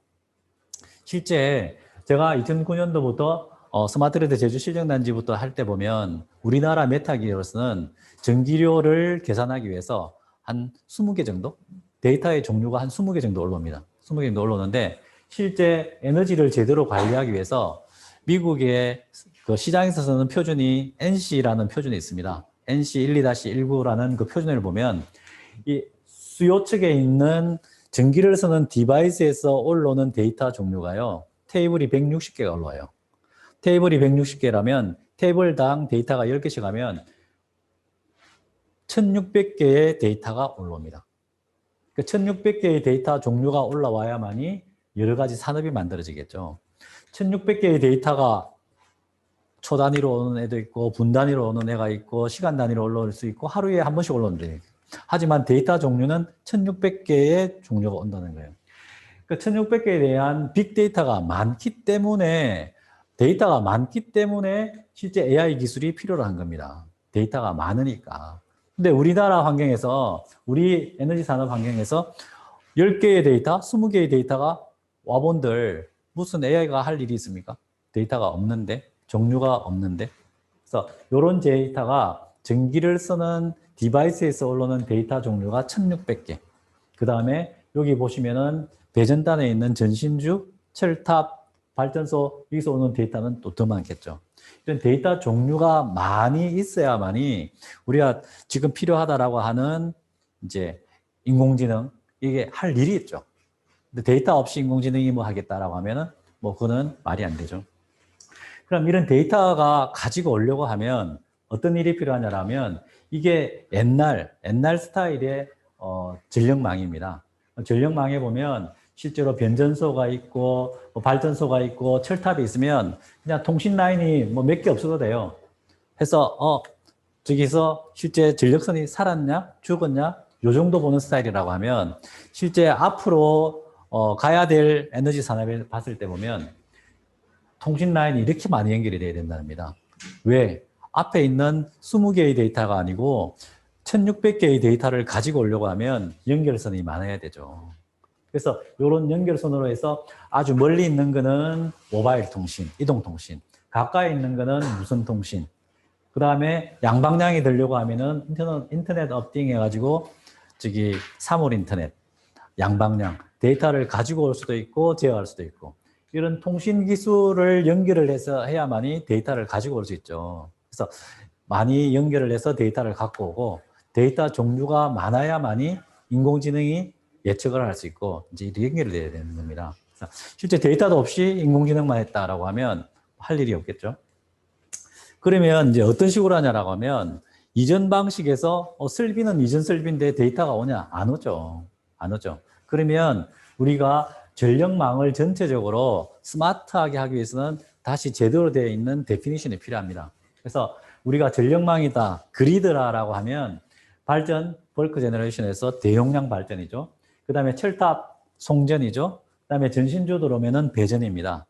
실제 제가 2009년도부터 스마트그리드 제주 실정단지부터 할 때 보면 우리나라 메타기로서는 전기료를 계산하기 위해서 한 20개 정도? 데이터의 종류가 한 20개 정도 올라옵니다. 20개 정도 올라오는데 실제 에너지를 제대로 관리하기 위해서 미국의 그 시장에서 쓰는 표준이 NC라는 표준이 있습니다. NC 12-19라는 그 표준을 보면 이 수요 측에 있는 전기를 쓰는 디바이스에서 올라오는 데이터 종류가요. 테이블이 160개가 올라와요. 테이블이 160개라면 테이블당 데이터가 10개씩 하면 1600개의 데이터가 올라옵니다. 그 1600개의 데이터 종류가 올라와야만이 여러 가지 산업이 만들어지겠죠. 1600개의 데이터가 초 단위로 오는 애도 있고 분 단위로 오는 애가 있고 시간 단위로 올라올 수 있고 하루에 한 번씩 올라오는데 하지만 데이터 종류는 1600개의 종류가 온다는 거예요. 그 1600개에 대한 빅데이터가 많기 때문에 데이터가 많기 때문에 실제 AI 기술이 필요로 한 겁니다. 데이터가 많으니까. 근데 우리나라 환경에서 우리 에너지 산업 환경에서 10개의 데이터, 20개의 데이터가 와본들 무슨 AI가 할 일이 있습니까? 데이터가 없는데 종류가 없는데 그래서 이런 데이터가 전기를 쓰는 디바이스에서 올라오는 데이터 종류가 1600개. 그 다음에 여기 보시면은 배전단에 있는 전신주, 철탑, 발전소 여기서 오는 데이터는 또 더 많겠죠. 이런 데이터 종류가 많이 있어야만이 우리가 지금 필요하다라고 하는 이제 인공지능 이게 할 일이 있죠. 근데 데이터 없이 인공지능이 뭐 하겠다라고 하면은 뭐 그거는 말이 안 되죠. 그럼 이런 데이터가 가지고 오려고 하면 어떤 일이 필요하냐라면 이게 옛날 스타일의 전력망입니다. 전력망에 보면 실제로 변전소가 있고 뭐 발전소가 있고 철탑이 있으면 그냥 통신 라인이 뭐 몇 개 없어도 돼요. 해서 저기서 실제 전력선이 살았냐 죽었냐 요 정도 보는 스타일이라고 하면 실제 앞으로 가야 될 에너지 산업을 봤을 때 보면 통신 라인이 이렇게 많이 연결이 돼야 된답니다. 왜? 앞에 있는 20개의 데이터가 아니고 1600개의 데이터를 가지고 오려고 하면 연결선이 많아야 되죠. 그래서 이런 연결선으로 해서 아주 멀리 있는 거는 모바일 통신, 이동 통신, 가까이 있는 거는 무선 통신, 그 다음에 양방향이 되려고 하면은 인터넷 업딩 해가지고 저기 사물 인터넷, 양방향 데이터를 가지고 올 수도 있고 제어할 수도 있고 이런 통신 기술을 연결을 해서 해야만이 데이터를 가지고 올 수 있죠. 그래서 많이 연결을 해서 데이터를 갖고 오고 데이터 종류가 많아야만이 인공지능이 예측을 할 수 있고 이제 연결이 돼야 되는 겁니다. 실제 데이터도 없이 인공지능만 했다라고 하면 할 일이 없겠죠. 그러면 이제 어떤 식으로 하냐라고 하면 이전 방식에서 설비는 이전 설비인데 데이터가 오냐? 안 오죠. 안 오죠. 그러면 우리가 전력망을 전체적으로 스마트하게 하기 위해서는 다시 제대로 되어 있는 데피니션이 필요합니다. 그래서 우리가 전력망이다, 그리드라라고 하면 발전, 벌크 제너레이션에서 대용량 발전이죠. 그 다음에 철탑, 송전이죠. 그 다음에 전신주도로 오면은 배전입니다.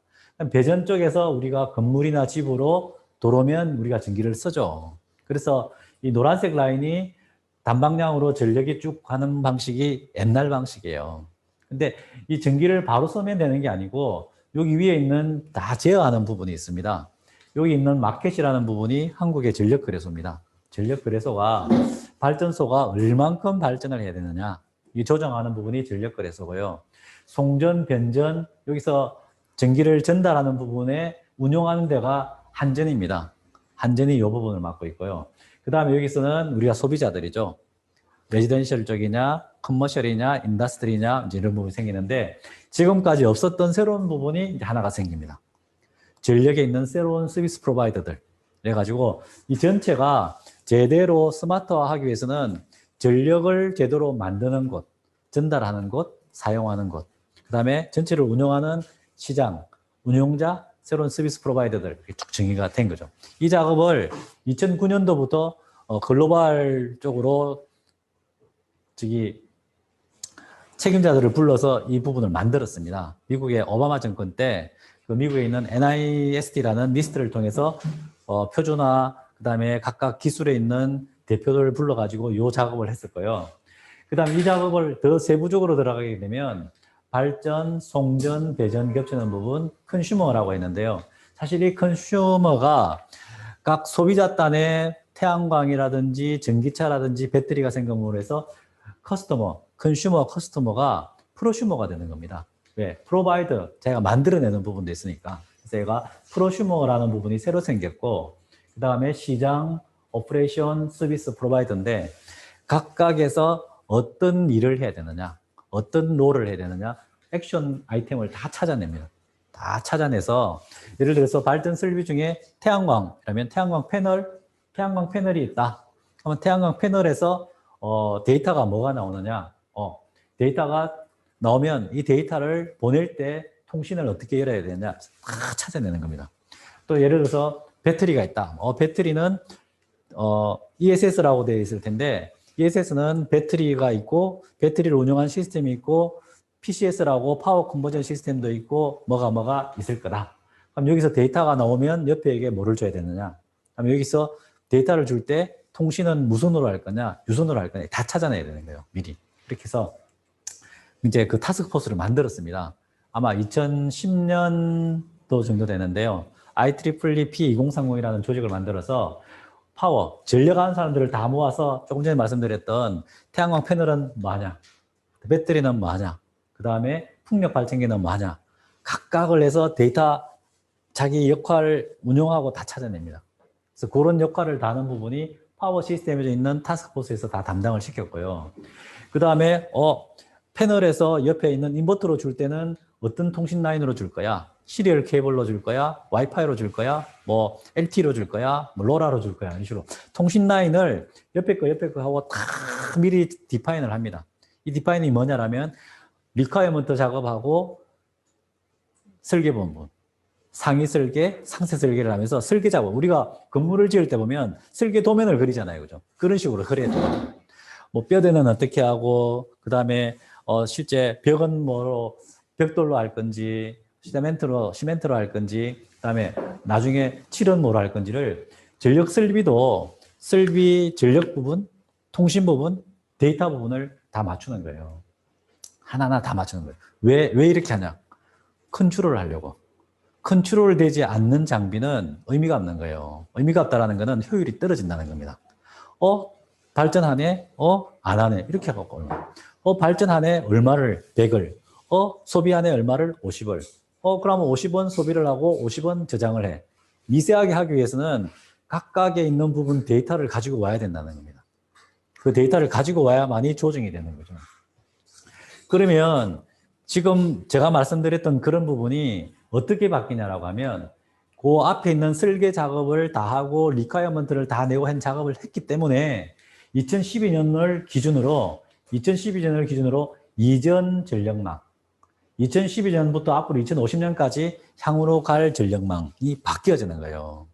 배전 쪽에서 우리가 건물이나 집으로 도로면 우리가 전기를 쓰죠. 그래서 이 노란색 라인이 단방향으로 전력이 쭉 가는 방식이 옛날 방식이에요. 근데 이 전기를 바로 쏘면 되는 게 아니고 여기 위에 있는 다 제어하는 부분이 있습니다. 여기 있는 마켓이라는 부분이 한국의 전력거래소입니다. 전력거래소가 발전소가 얼만큼 발전을 해야 되느냐 이 조정하는 부분이 전력거래소고요. 송전, 변전 여기서 전기를 전달하는 부분에 운용하는 데가 한전입니다. 한전이 이 부분을 맡고 있고요. 그 다음에 여기서는 우리가 소비자들이죠. 레지던셜 쪽이냐, 커머셜이냐, 인더스트리냐 이제 이런 부분이 생기는데 지금까지 없었던 새로운 부분이 이제 하나가 생깁니다. 전력에 있는 새로운 서비스 프로바이더들. 그래가지고 이 전체가 제대로 스마트화하기 위해서는 전력을 제대로 만드는 곳, 전달하는 곳, 사용하는 곳, 그 다음에 전체를 운영하는 시장, 운용자, 새로운 서비스 프로바이더들 이렇게 쭉 정의가 된 거죠. 이 작업을 2009년도부터 글로벌 쪽으로 책임자들을 불러서 이 부분을 만들었습니다. 미국의 오바마 정권 때 그 미국에 있는 NIST라는 리스트를 통해서 표준화, 그 다음에 각각 기술에 있는 대표들을 불러가지고 이 작업을 했을 거예요. 그 다음에 이 작업을 더 세부적으로 들어가게 되면 발전, 송전, 배전 겹치는 부분 컨슈머라고 했는데요. 사실 이 컨슈머가 각 소비자 단에 태양광이라든지 전기차라든지 배터리가 생김으로 해서 커스터머, 컨슈머 커스터머가 프로슈머가 되는 겁니다. 왜? 프로바이더, 제가 만들어내는 부분도 있으니까. 그래서 얘가 프로슈머라는 부분이 새로 생겼고 그 다음에 시장, 오퍼레이션, 서비스 프로바이더인데 각각에서 어떤 일을 해야 되느냐, 어떤 롤을 해야 되느냐, 액션 아이템을 다 찾아냅니다. 다 찾아내서 예를 들어서 발전 설비 중에 태양광이라면 태양광 패널이 있다. 그러면 태양광 패널에서 데이터가 뭐가 나오느냐? 데이터가 나오면 이 데이터를 보낼 때 통신을 어떻게 열어야 되느냐? 다 찾아내는 겁니다. 또 예를 들어서 배터리가 있다. 배터리는 ESS라고 되어 있을 텐데 ESS는 배터리가 있고 배터리를 운영하는 시스템이 있고 PCS라고 파워 컨버전 시스템도 있고 뭐가 있을 거다. 그럼 여기서 데이터가 나오면 옆에 이게 뭐를 줘야 되느냐? 그럼 여기서 데이터를 줄 때 통신은 무선으로 할 거냐, 유선으로 할 거냐 다 찾아내야 되는 거예요. 미리. 이렇게 해서 이제 그 타스크포스를 만들었습니다. 아마 2010년도 정도 되는데요. IEEE P2030이라는 조직을 만들어서 파워, 전력하는 사람들을 다 모아서 조금 전에 말씀드렸던 태양광 패널은 뭐하냐, 배터리는 뭐하냐, 그 다음에 풍력 발전기는 뭐하냐, 각각을 해서 데이터 자기 역할을 운영하고 다 찾아냅니다. 그래서 그런 역할을 다하는 부분이 파워 시스템에 있는 타스크포스에서 다 담당을 시켰고요. 그 다음에 패널에서 옆에 있는 인버터로 줄 때는 어떤 통신 라인으로 줄 거야? 시리얼 케이블로 줄 거야? 와이파이로 줄 거야? 뭐 LTE로 줄 거야? 뭐 로라로 줄 거야? 이런 식으로 통신 라인을 옆에 거 하고 다 미리 디파인을 합니다. 이 디파인이 뭐냐라면 리퀘어먼트 작업하고 설계 본분, 상위 설계, 상세 설계를 하면서 설계 작업. 우리가 건물을 지을 때 보면 설계 도면을 그리잖아요, 그죠? 그런 식으로 그려야 돼요. 뭐 뼈대는 어떻게 하고, 그 다음에 실제 벽은 뭐로 벽돌로 할 건지, 시멘트로 할 건지, 그 다음에 나중에 칠은 뭐로 할 건지를 전력 설비도 설비 전력 부분, 통신 부분, 데이터 부분을 다 맞추는 거예요. 하나하나 다 맞추는 거예요. 왜 이렇게 하냐? 컨트롤을 하려고. 컨트롤 되지 않는 장비는 의미가 없는 거예요. 의미가 없다는 것은 효율이 떨어진다는 겁니다. 발전하네? 안 하네? 이렇게 해갖고 발전하네? 얼마를? 100을. 소비하네? 얼마를? 50을. 그러면 50원 소비를 하고 50원 저장을 해. 미세하게 하기 위해서는 각각에 있는 부분 데이터를 가지고 와야 된다는 겁니다. 그 데이터를 가지고 와야만이 조정이 되는 거죠. 그러면 지금 제가 말씀드렸던 그런 부분이 어떻게 바뀌냐라고 하면 그 앞에 있는 설계 작업을 다 하고 리퀘어먼트를 다 내고 한 작업을 했기 때문에 2012년을 기준으로 이전 전력망 2012년부터 앞으로 2050년까지 향후로 갈 전력망이 바뀌어지는 거예요.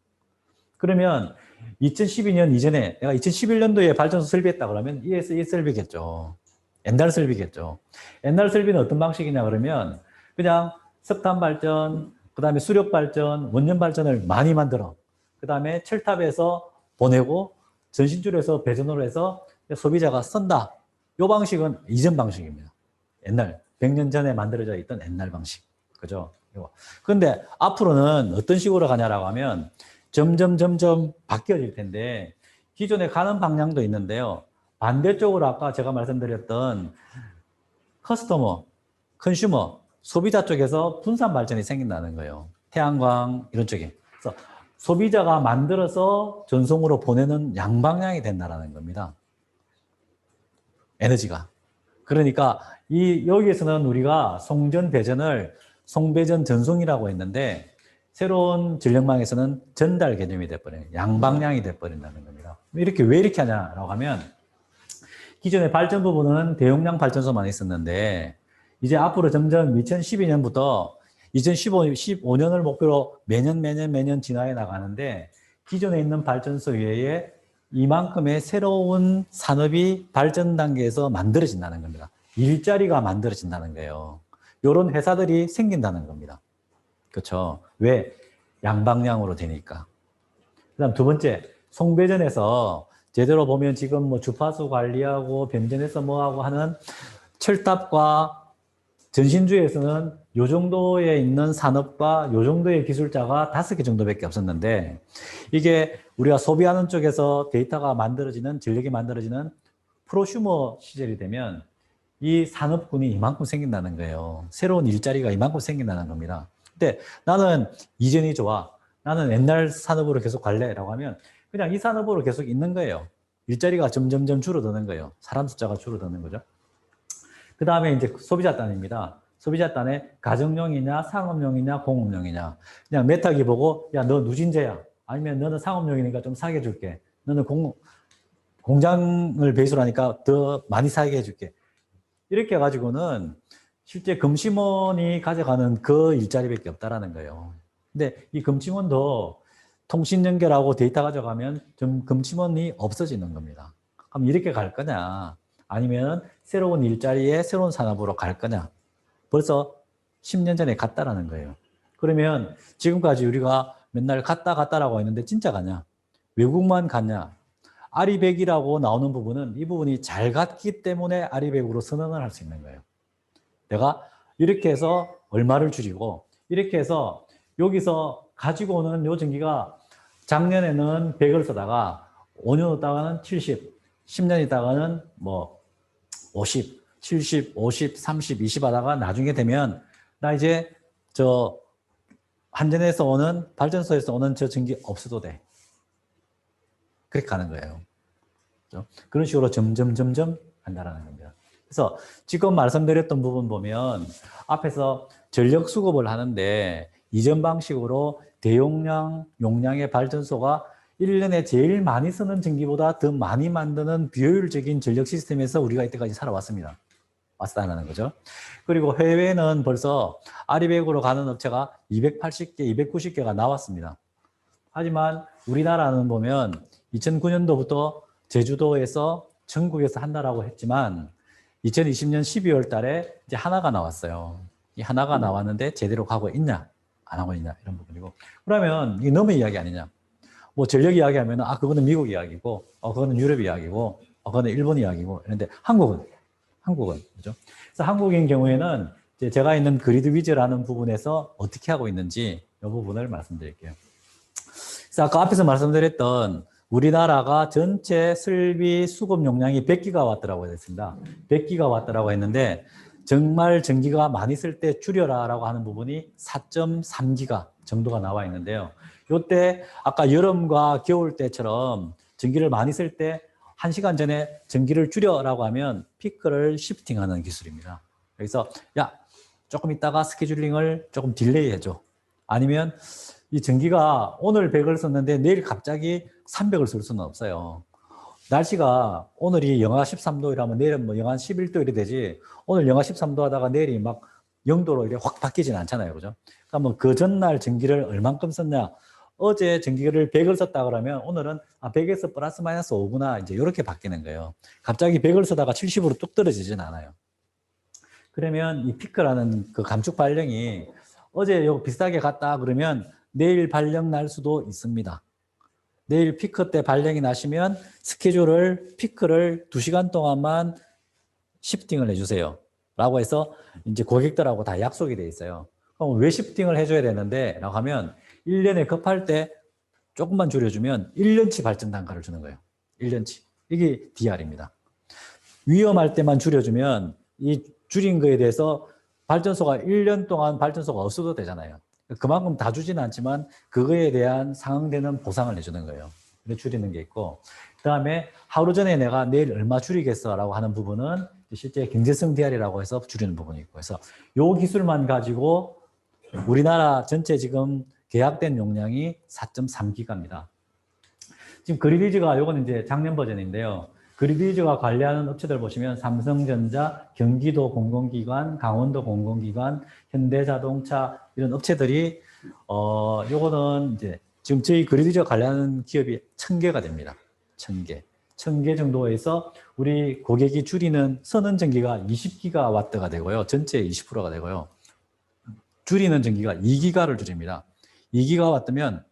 그러면 2012년 이전에 내가 2011년도에 발전소 설비했다 그러면 ES 설비겠죠. 옛날 설비겠죠. 옛날 설비는 어떤 방식이냐 그러면 그냥 석탄 발전, 그 다음에 수력 발전, 원전 발전을 많이 만들어. 그 다음에 철탑에서 보내고 전신줄에서 배전으로 해서 소비자가 쓴다. 이 방식은 이전 방식입니다. 옛날 100년 전에 만들어져 있던 옛날 방식. 그죠? 그런데 앞으로는 어떤 식으로 가냐라고 하면 점점 바뀌어질 텐데 기존에 가는 방향도 있는데요. 반대쪽으로 아까 제가 말씀드렸던 커스터머, 컨슈머, 소비자 쪽에서 분산 발전이 생긴다는 거예요. 태양광 이런 쪽에. 그래서 소비자가 만들어서 전송으로 보내는 양방향이 된다는 겁니다. 에너지가. 그러니까 여기에서는 우리가 송전 배전을 송배전 전송이라고 했는데 새로운 전력망에서는 전달 개념이 돼버려요. 양방향이 돼버린다는 겁니다. 왜 이렇게 하냐라고 하면 기존의 발전 부분은 대용량 발전소만 있었는데 이제 앞으로 점점 2012년부터 2015년을 목표로 매년 진화해 나가는데 기존에 있는 발전소 외에 이만큼의 새로운 산업이 발전 단계에서 만들어진다는 겁니다. 일자리가 만들어진다는 거예요. 이런 회사들이 생긴다는 겁니다. 그렇죠? 왜? 양방향으로 되니까. 그다음 두 번째, 송배전에서 제대로 보면 지금 뭐 주파수 관리하고 변전해서 뭐하고 하는 철탑과 전신주에서는 요 정도에 있는 산업과 요 정도의 기술자가 5개 정도밖에 없었는데 이게 우리가 소비하는 쪽에서 데이터가 만들어지는 전력이 만들어지는 프로슈머 시절이 되면 이 산업군이 이만큼 생긴다는 거예요. 새로운 일자리가 이만큼 생긴다는 겁니다. 근데 나는 이전이 좋아. 나는 옛날 산업으로 계속 갈래라고 하면 그냥 이 산업으로 계속 있는 거예요. 일자리가 점점 줄어드는 거예요. 사람 숫자가 줄어드는 거죠. 그 다음에 이제 소비자 단입니다. 소비자 단에 가정용이냐, 상업용이냐, 공업용이냐. 그냥 메타기 보고, 야, 너 누진제야. 아니면 너는 상업용이니까 좀 사게 해줄게. 너는 공장을 베이스로 하니까 더 많이 사게 해줄게. 이렇게 해가지고는 실제 금심원이 가져가는 그 일자리밖에 없다라는 거예요. 근데 이 금심원도 통신 연결하고 데이터 가져가면 좀 금심원이 없어지는 겁니다. 그럼 이렇게 갈 거냐? 아니면 새로운 일자리에 새로운 산업으로 갈 거냐? 벌써 10년 전에 갔다라는 거예요. 그러면 지금까지 우리가 맨날 갔다라고 했는데 진짜 가냐? 외국만 갔냐? 아리백이라고 나오는 부분은 이 부분이 잘 갔기 때문에 아리백으로 선언을 할 수 있는 거예요. 내가 이렇게 해서 얼마를 줄이고 이렇게 해서 여기서 가지고 오는 요 전기가 작년에는 100을 쓰다가 5년 있다가는 70, 10년 있다가는 뭐 50, 70, 50, 30, 20 하다가 나중에 되면 나 이제 저 한전에서 오는 발전소에서 오는 저 전기 없어도 돼. 그렇게 가는 거예요. 그렇죠? 그런 식으로 점점 한다라는 겁니다. 그래서 지금 말씀드렸던 부분 보면 앞에서 전력 수급을 하는데 이전 방식으로 대용량 용량의 발전소가 1년에 제일 많이 쓰는 전기보다 더 많이 만드는 비효율적인 전력 시스템에서 우리가 이때까지 살아왔습니다. 왔다는 거죠. 그리고 해외는 벌써 아리백으로 가는 업체가 280개, 290개가 나왔습니다. 하지만 우리나라는 보면 2009년도부터 제주도에서 전국에서 한다라고 했지만 2020년 12월 달에 이제 하나가 나왔어요. 이 하나가 나왔는데 제대로 가고 있냐, 안 하고 있냐, 이런 부분이고. 그러면 이게 너무 이야기 아니냐. 뭐 전력 이야기하면 그거는 미국 이야기고, 그거는 유럽 이야기고, 그거는 일본 이야기고, 이런데 한국은, 그죠? 그래서 한국인 경우에는 이제 제가 있는 그리드 위즈라는 부분에서 어떻게 하고 있는지 이 부분을 말씀드릴게요. 그래서 아까 앞에서 말씀드렸던 우리나라가 전체 설비 수급 용량이 100기가와트라고 했습니다. 100기가와트라고 했는데 정말 전기가 많이 쓸 때 줄여라라고 하는 부분이 4.3기가 정도가 나와 있는데요. 이때 아까 여름과 겨울 때처럼 전기를 많이 쓸 때 1시간 전에 전기를 줄여라고 하면 피크를 시프팅하는 기술입니다. 그래서 야, 조금 있다가 스케줄링을 조금 딜레이 해줘. 아니면 이 전기가 오늘 100을 썼는데 내일 갑자기 300을 쓸 수는 없어요. 날씨가 오늘이 영하 13도이라면 내일은 뭐 영하 11도 이래 되지, 오늘 영하 13도 하다가 내일이 막 0도로 이렇게 확 바뀌진 않잖아요. 그죠? 그러면 그 전날 전기를 얼만큼 썼냐? 어제 전기를 100을 썼다 그러면 오늘은 100에서 플러스 마이너스 5구나, 이제 이렇게 바뀌는 거예요. 갑자기 100을 쓰다가 70으로 뚝 떨어지진 않아요. 그러면 이 피크라는 그 감축 발령이 어제 요 비슷하게 갔다 그러면 내일 발령 날 수도 있습니다. 내일 피크 때 발령이 나시면 스케줄을, 피크를 2시간 동안만 시프팅을 해주세요. 라고 해서 이제 고객들하고 다 약속이 돼 있어요. 그럼 왜 시프팅을 해줘야 되는데? 라고 하면 1년에 급할 때 조금만 줄여주면 1년치 발전 단가를 주는 거예요. 1년치. 이게 DR입니다. 위험할 때만 줄여주면 이 줄인 거에 대해서 발전소가 1년 동안 발전소가 없어도 되잖아요. 그만큼 다 주지는 않지만 그거에 대한 상응되는 보상을 해주는 거예요. 줄이는 게 있고, 그 다음에 하루 전에 내가 내일 얼마 줄이겠어라고 하는 부분은 실제 경제성 DR이라고 해서 줄이는 부분이 있고, 그래서 요 기술만 가지고 우리나라 전체 지금 계약된 용량이 4.3기가입니다. 지금 그리드위즈가 요건 이제 작년 버전인데요. 그리드위즈가 관리하는 업체들 보시면 삼성전자, 경기도 공공기관, 강원도 공공기관, 현대자동차 이런 업체들이 요거는 이제 지금 저희 그리드위즈가 관리하는 기업이 1000개가 됩니다. 1000개. 1000개 정도에서 우리 고객이 줄이는 선은 전기가 20기가와트가 되고요. 전체의 20%가 되고요. 줄이는 전기가 2기가를 줄입니다. 2기가와트면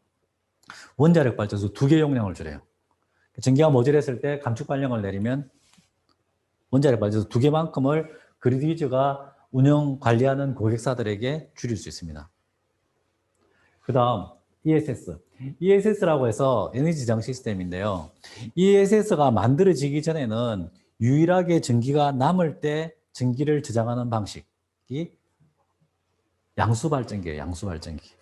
원자력 발전소 2개 용량을 줄여요. 전기가 모자랐을 때 감축 발령을 내리면 원자력 발전소 2개만큼을 그리드위즈가 운영 관리하는 고객사들에게 줄일 수 있습니다. 그 다음 ESS. ESS라고 해서 에너지 저장 시스템인데요. ESS가 만들어지기 전에는 유일하게 전기가 남을 때 전기를 저장하는 방식이 양수발전기예요. 양수발전기.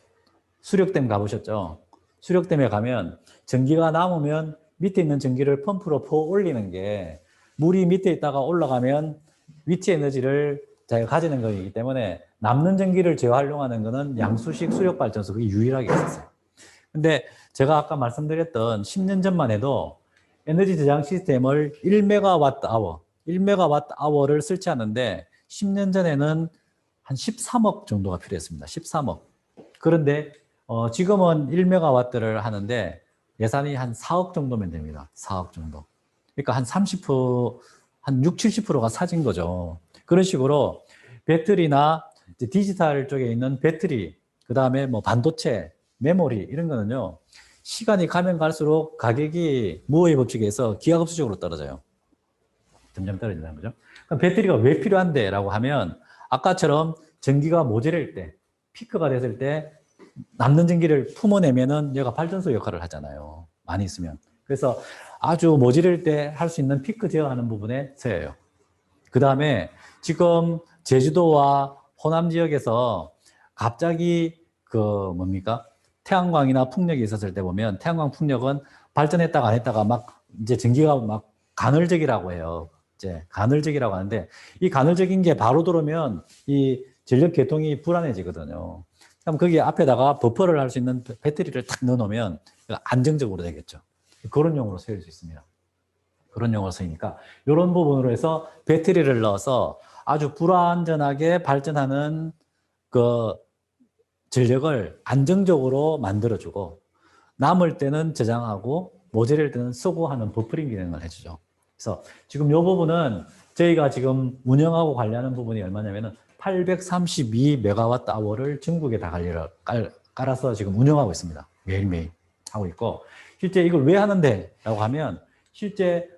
수력댐 가보셨죠? 수력댐에 가면 전기가 남으면 밑에 있는 전기를 펌프로 퍼 올리는 게, 물이 밑에 있다가 올라가면 위치 에너지를 자기가 가지는 거이기 때문에 남는 전기를 재활용하는 거는 양수식 수력발전소, 그게 유일하게 있었어요. 근데 제가 아까 말씀드렸던 10년 전만 해도 에너지 저장 시스템을 1메가와트아워를 설치하는데 10년 전에는 한 13억 정도가 필요했습니다. 13억. 그런데 지금은 1메가와트를 하는데 예산이 한 4억 정도면 됩니다. 4억 정도. 그러니까 한 30%, 한 6, 70%가 사진 거죠. 그런 식으로 배터리나 이제 디지털 쪽에 있는 배터리, 그 다음에 뭐 반도체, 메모리 이런 거는요, 시간이 가면 갈수록 가격이 무어의 법칙에서 기하급수적으로 떨어져요. 점점 떨어진다는 거죠. 그럼 배터리가 왜 필요한데? 라고 하면 아까처럼 전기가 모자랄 때, 피크가 됐을 때 남는 전기를 품어내면은 얘가 발전소 역할을 하잖아요. 많이 있으면. 그래서 아주 모자랄 때 할 수 있는 피크 제어하는 부분에 쓰여요. 그 다음에 지금 제주도와 호남 지역에서 갑자기 그 뭡니까? 태양광이나 풍력이 있었을 때 보면 태양광 풍력은 발전했다가 안 했다가 막 이제 전기가 막 간헐적이라고 해요. 이제 간헐적이라고 하는데 이 간헐적인 게 바로 들어오면 이 전력 계통이 불안해지거든요. 그럼 거기 앞에다가 버퍼를 할 수 있는 배터리를 탁 넣어놓으면 안정적으로 되겠죠. 그런 용으로 쓰일 수 있습니다. 그런 용어로 쓰이니까 이런 부분으로 해서 배터리를 넣어서 아주 불안전하게 발전하는 그 전력을 안정적으로 만들어주고 남을 때는 저장하고 모자랄 때는 쓰고 하는 버퍼링 기능을 해주죠. 그래서 지금 이 부분은 저희가 지금 운영하고 관리하는 부분이 얼마냐면은 832메가와트 아워를 전국에 다 깔아서 지금 운영하고 있습니다. 매일매일 하고 있고 실제 이걸 왜 하는데 라고 하면 실제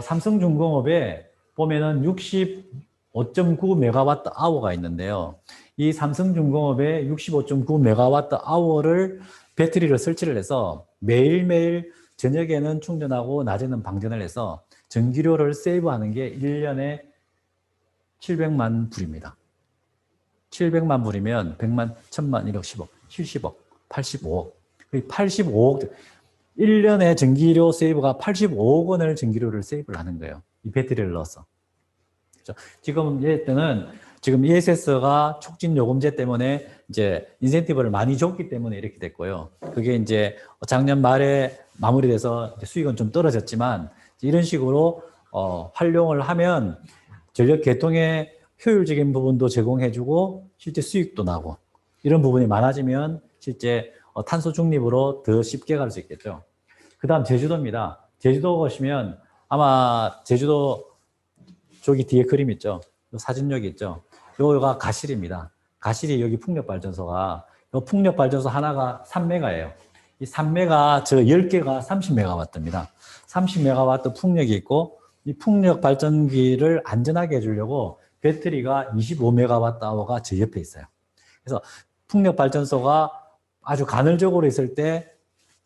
삼성중공업에 보면은 65.9메가와트 아워가 있는데요. 이 삼성중공업에 65.9메가와트 아워를 배터리를 설치를 해서 매일매일 저녁에는 충전하고 낮에는 방전을 해서 전기료를 세이브하는 게 1년에 700만 불입니다. 700만 불이면 100만, 1000만, 1억, 10억, 70억, 85억. 85억. 1년에 전기료 세이브가 85억 원을 전기료를 세이브를 하는 거예요. 이 배터리를 넣어서. 그렇죠? 지금 얘 때는 지금 ESS가 촉진 요금제 때문에 이제 인센티브를 많이 줬기 때문에 이렇게 됐고요. 그게 이제 작년 말에 마무리돼서 수익은 좀 떨어졌지만 이런 식으로 활용을 하면 전력 계통의 효율적인 부분도 제공해주고 실제 수익도 나고 이런 부분이 많아지면 실제 탄소 중립으로 더 쉽게 갈 수 있겠죠. 그 다음 제주도입니다. 제주도 보시면 아마 제주도 저기 뒤에 그림 있죠. 사진력이 있죠. 요가 가실입니다. 가실이 여기 풍력발전소가 요 풍력발전소 하나가 3메가예요. 이 3메가 저 10개가 30메가와트입니다. 30메가와트 풍력이 있고 이 풍력 발전기를 안전하게 해주려고 배터리가 25메가와트 아워가 저 옆에 있어요. 그래서 풍력 발전소가 아주 간헐적으로 있을 때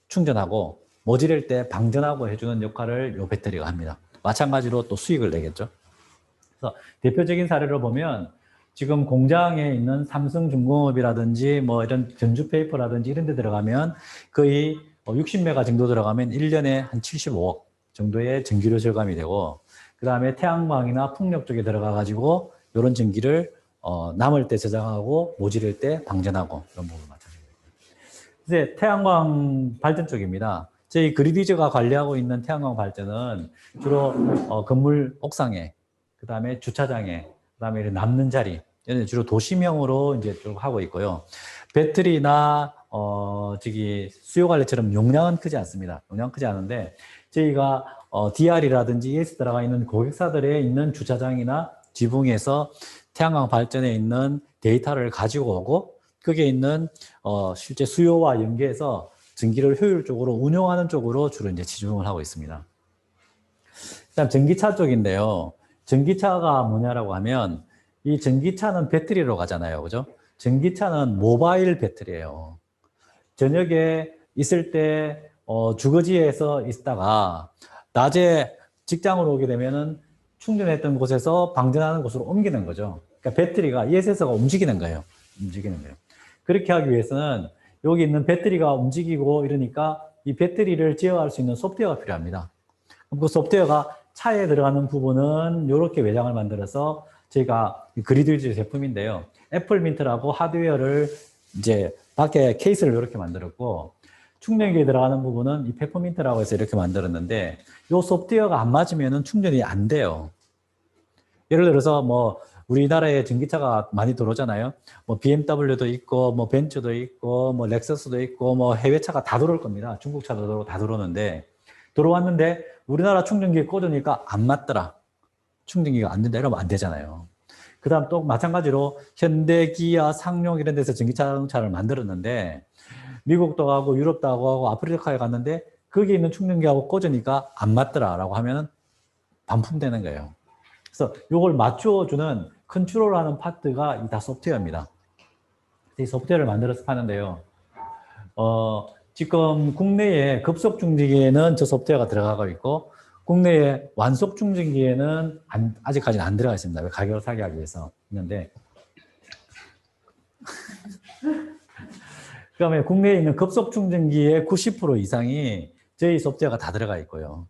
충전하고 모자랄 때 방전하고 해주는 역할을 이 배터리가 합니다. 마찬가지로 또 수익을 내겠죠. 그래서 대표적인 사례로 보면 지금 공장에 있는 삼성중공업이라든지 뭐 이런 전주페이퍼라든지 이런 데 들어가면 거의 60메가 정도 들어가면 1년에 한 75억 정도의 전기료 절감이 되고 그 다음에 태양광이나 풍력 쪽에 들어가 가지고 이런 전기를 남을 때 저장하고 모자랄 때 방전하고 이런 부분을 마찬가지입니다. 이제 태양광 발전 쪽입니다. 저희 그리디즈가 관리하고 있는 태양광 발전은 주로 건물 옥상에 그 다음에 주차장에 그 다음에 남는 자리 주로 도시명으로 이제 쭉 하고 있고요. 배터리나 저기 수요 관리처럼 용량은 크지 않습니다. 용량 크지 않은데 저희가 DR이라든지 ES 들어가 있는 고객사들에 있는 주차장이나 지붕에서 태양광 발전에 있는 데이터를 가지고 오고 거기에 있는 실제 수요와 연계해서 전기를 효율적으로 운용하는 쪽으로 주로 이제 집중을 하고 있습니다. 그다음 전기차 쪽인데요. 전기차가 뭐냐라고 하면 이 전기차는 배터리로 가잖아요. 그죠? 전기차는 모바일 배터리예요. 저녁에 있을 때 주거지에서 있다가 낮에 직장으로 오게 되면은 충전했던 곳에서 방전하는 곳으로 옮기는 거죠. 그러니까 배터리가 ESS가 움직이는 거예요. 움직이는 거예요. 그렇게 하기 위해서는 여기 있는 배터리가 움직이고 이러니까 이 배터리를 제어할 수 있는 소프트웨어가 필요합니다. 그 소프트웨어가 차에 들어가는 부분은 이렇게 외장을 만들어서 저희가 그리드위즈 제품인데요. 애플민트라고 하드웨어를 이제 밖에 케이스를 이렇게 만들었고 충전기에 들어가는 부분은 이 페퍼민트라고 해서 이렇게 만들었는데 이 소프트웨어가 안 맞으면 충전이 안 돼요. 예를 들어서 뭐 우리나라에 전기차가 많이 들어오잖아요. 뭐 BMW도 있고 뭐 벤츠도 있고 뭐 렉서스도 있고 뭐 해외차가 다 들어올 겁니다. 중국차도 들어오고 다 들어오는데 들어왔는데 우리나라 충전기에 꽂으니까 안 맞더라. 충전기가 안 된다 이러면 안 되잖아요. 그 다음 또 마찬가지로 현대, 기아, 상용 이런 데서 전기자동차를 만들었는데 미국도 가고 유럽도 가고 아프리카에 갔는데 거기 있는 충전기하고 꽂으니까 안 맞더라라고 하면 반품되는 거예요. 그래서 이걸 맞춰주는 컨트롤하는 파트가 이 다 소프트웨어입니다. 이 소프트웨어를 만들어서 파는데요. 지금 국내에 급속 충전기에는 저 소프트웨어가 들어가고 있고 국내에 완속 충전기에는 아직까지는 안 들어가 있습니다. 가격을 사게 하기 위해서 있는데 그다음에 국내에 있는 급속 충전기의 90% 이상이 저희 소프트웨어가 다 들어가 있고요.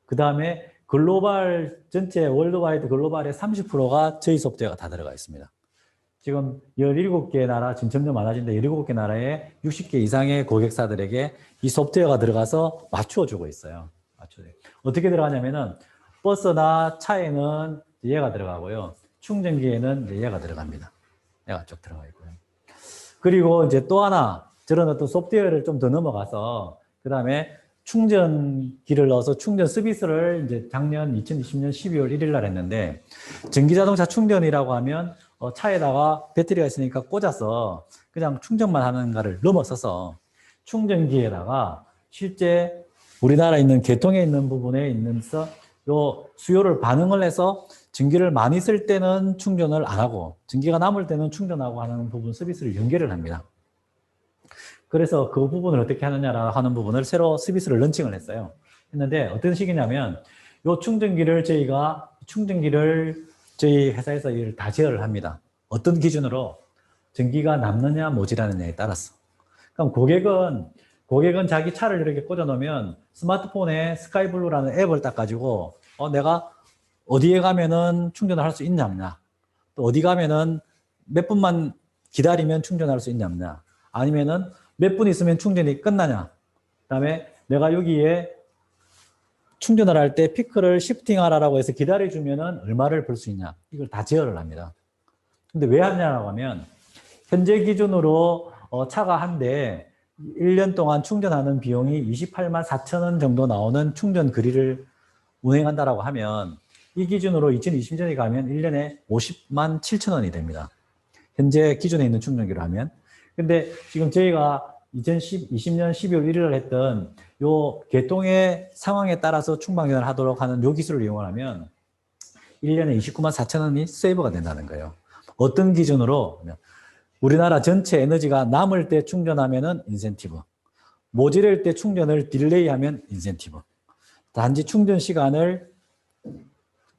그다음에 글로벌 전체 월드와이드 글로벌의 30%가 저희 소프트웨어가 다 들어가 있습니다. 지금 17개 나라, 지금 점점 많아진데 17개 나라에 60개 이상의 고객사들에게 이 소프트웨어가 들어가서 맞추어주고 있어요. 어떻게 들어가냐면은 버스나 차에는 얘가 들어가고요. 충전기에는 얘가 들어갑니다. 얘가 쭉 들어가 있고요. 그리고 이제 또 하나 저런 어떤 소프트웨어를 좀 더 넘어가서 그 다음에 충전기를 넣어서 충전 서비스를 이제 작년 2020년 12월 1일 날 했는데 전기자동차 충전이라고 하면 차에다가 배터리가 있으니까 꽂아서 그냥 충전만 하는가를 넘어서서 충전기에다가 실제 우리나라에 있는 개통에 있는 부분에 있는서 요 수요를 반응을 해서 전기를 많이 쓸 때는 충전을 안 하고 전기가 남을 때는 충전하고 하는 부분 서비스를 연결을 합니다. 그래서 그 부분을 어떻게 하느냐 하는 부분을 새로 서비스를 런칭을 했어요. 했는데 어떤 식이냐면 요 충전기를 저희 회사에서 이를 다 제어를 합니다. 어떤 기준으로 전기가 남느냐 모자라느냐에 따라서. 그럼 고객은 자기 차를 이렇게 꽂아 놓으면 스마트폰에 스카이블루라는 앱을 딱 가지고 내가 어디에 가면은 충전을 할 수 있냐 없냐, 또 어디 가면은 몇 분만 기다리면 충전할 수 있냐 없냐, 아니면은 몇 분 있으면 충전이 끝나냐, 그다음에 내가 여기에 충전을 할 때 피크를 시프팅하라고 해서 기다려주면은 얼마를 벌 수 있냐, 이걸 다 제어를 합니다. 근데 왜 하냐라고 하면 현재 기준으로 차가 한 대 1년 동안 충전하는 비용이 28만 4천 원 정도 나오는 충전 거리를 운행한다라고 하면 이 기준으로 2020년에 가면 1년에 50만 7천 원이 됩니다. 현재 기존에 있는 충전기로 하면. 근데 지금 저희가 2020년 12월 1일 했던 요 개통의 상황에 따라서 충방전을 하도록 하는 요 기술을 이용하면 1년에 29만 4천 원이 세이브가 된다는 거예요. 어떤 기준으로? 우리나라 전체 에너지가 남을 때 충전하면은 인센티브, 모자랄 때 충전을 딜레이하면 인센티브. 단지 충전 시간을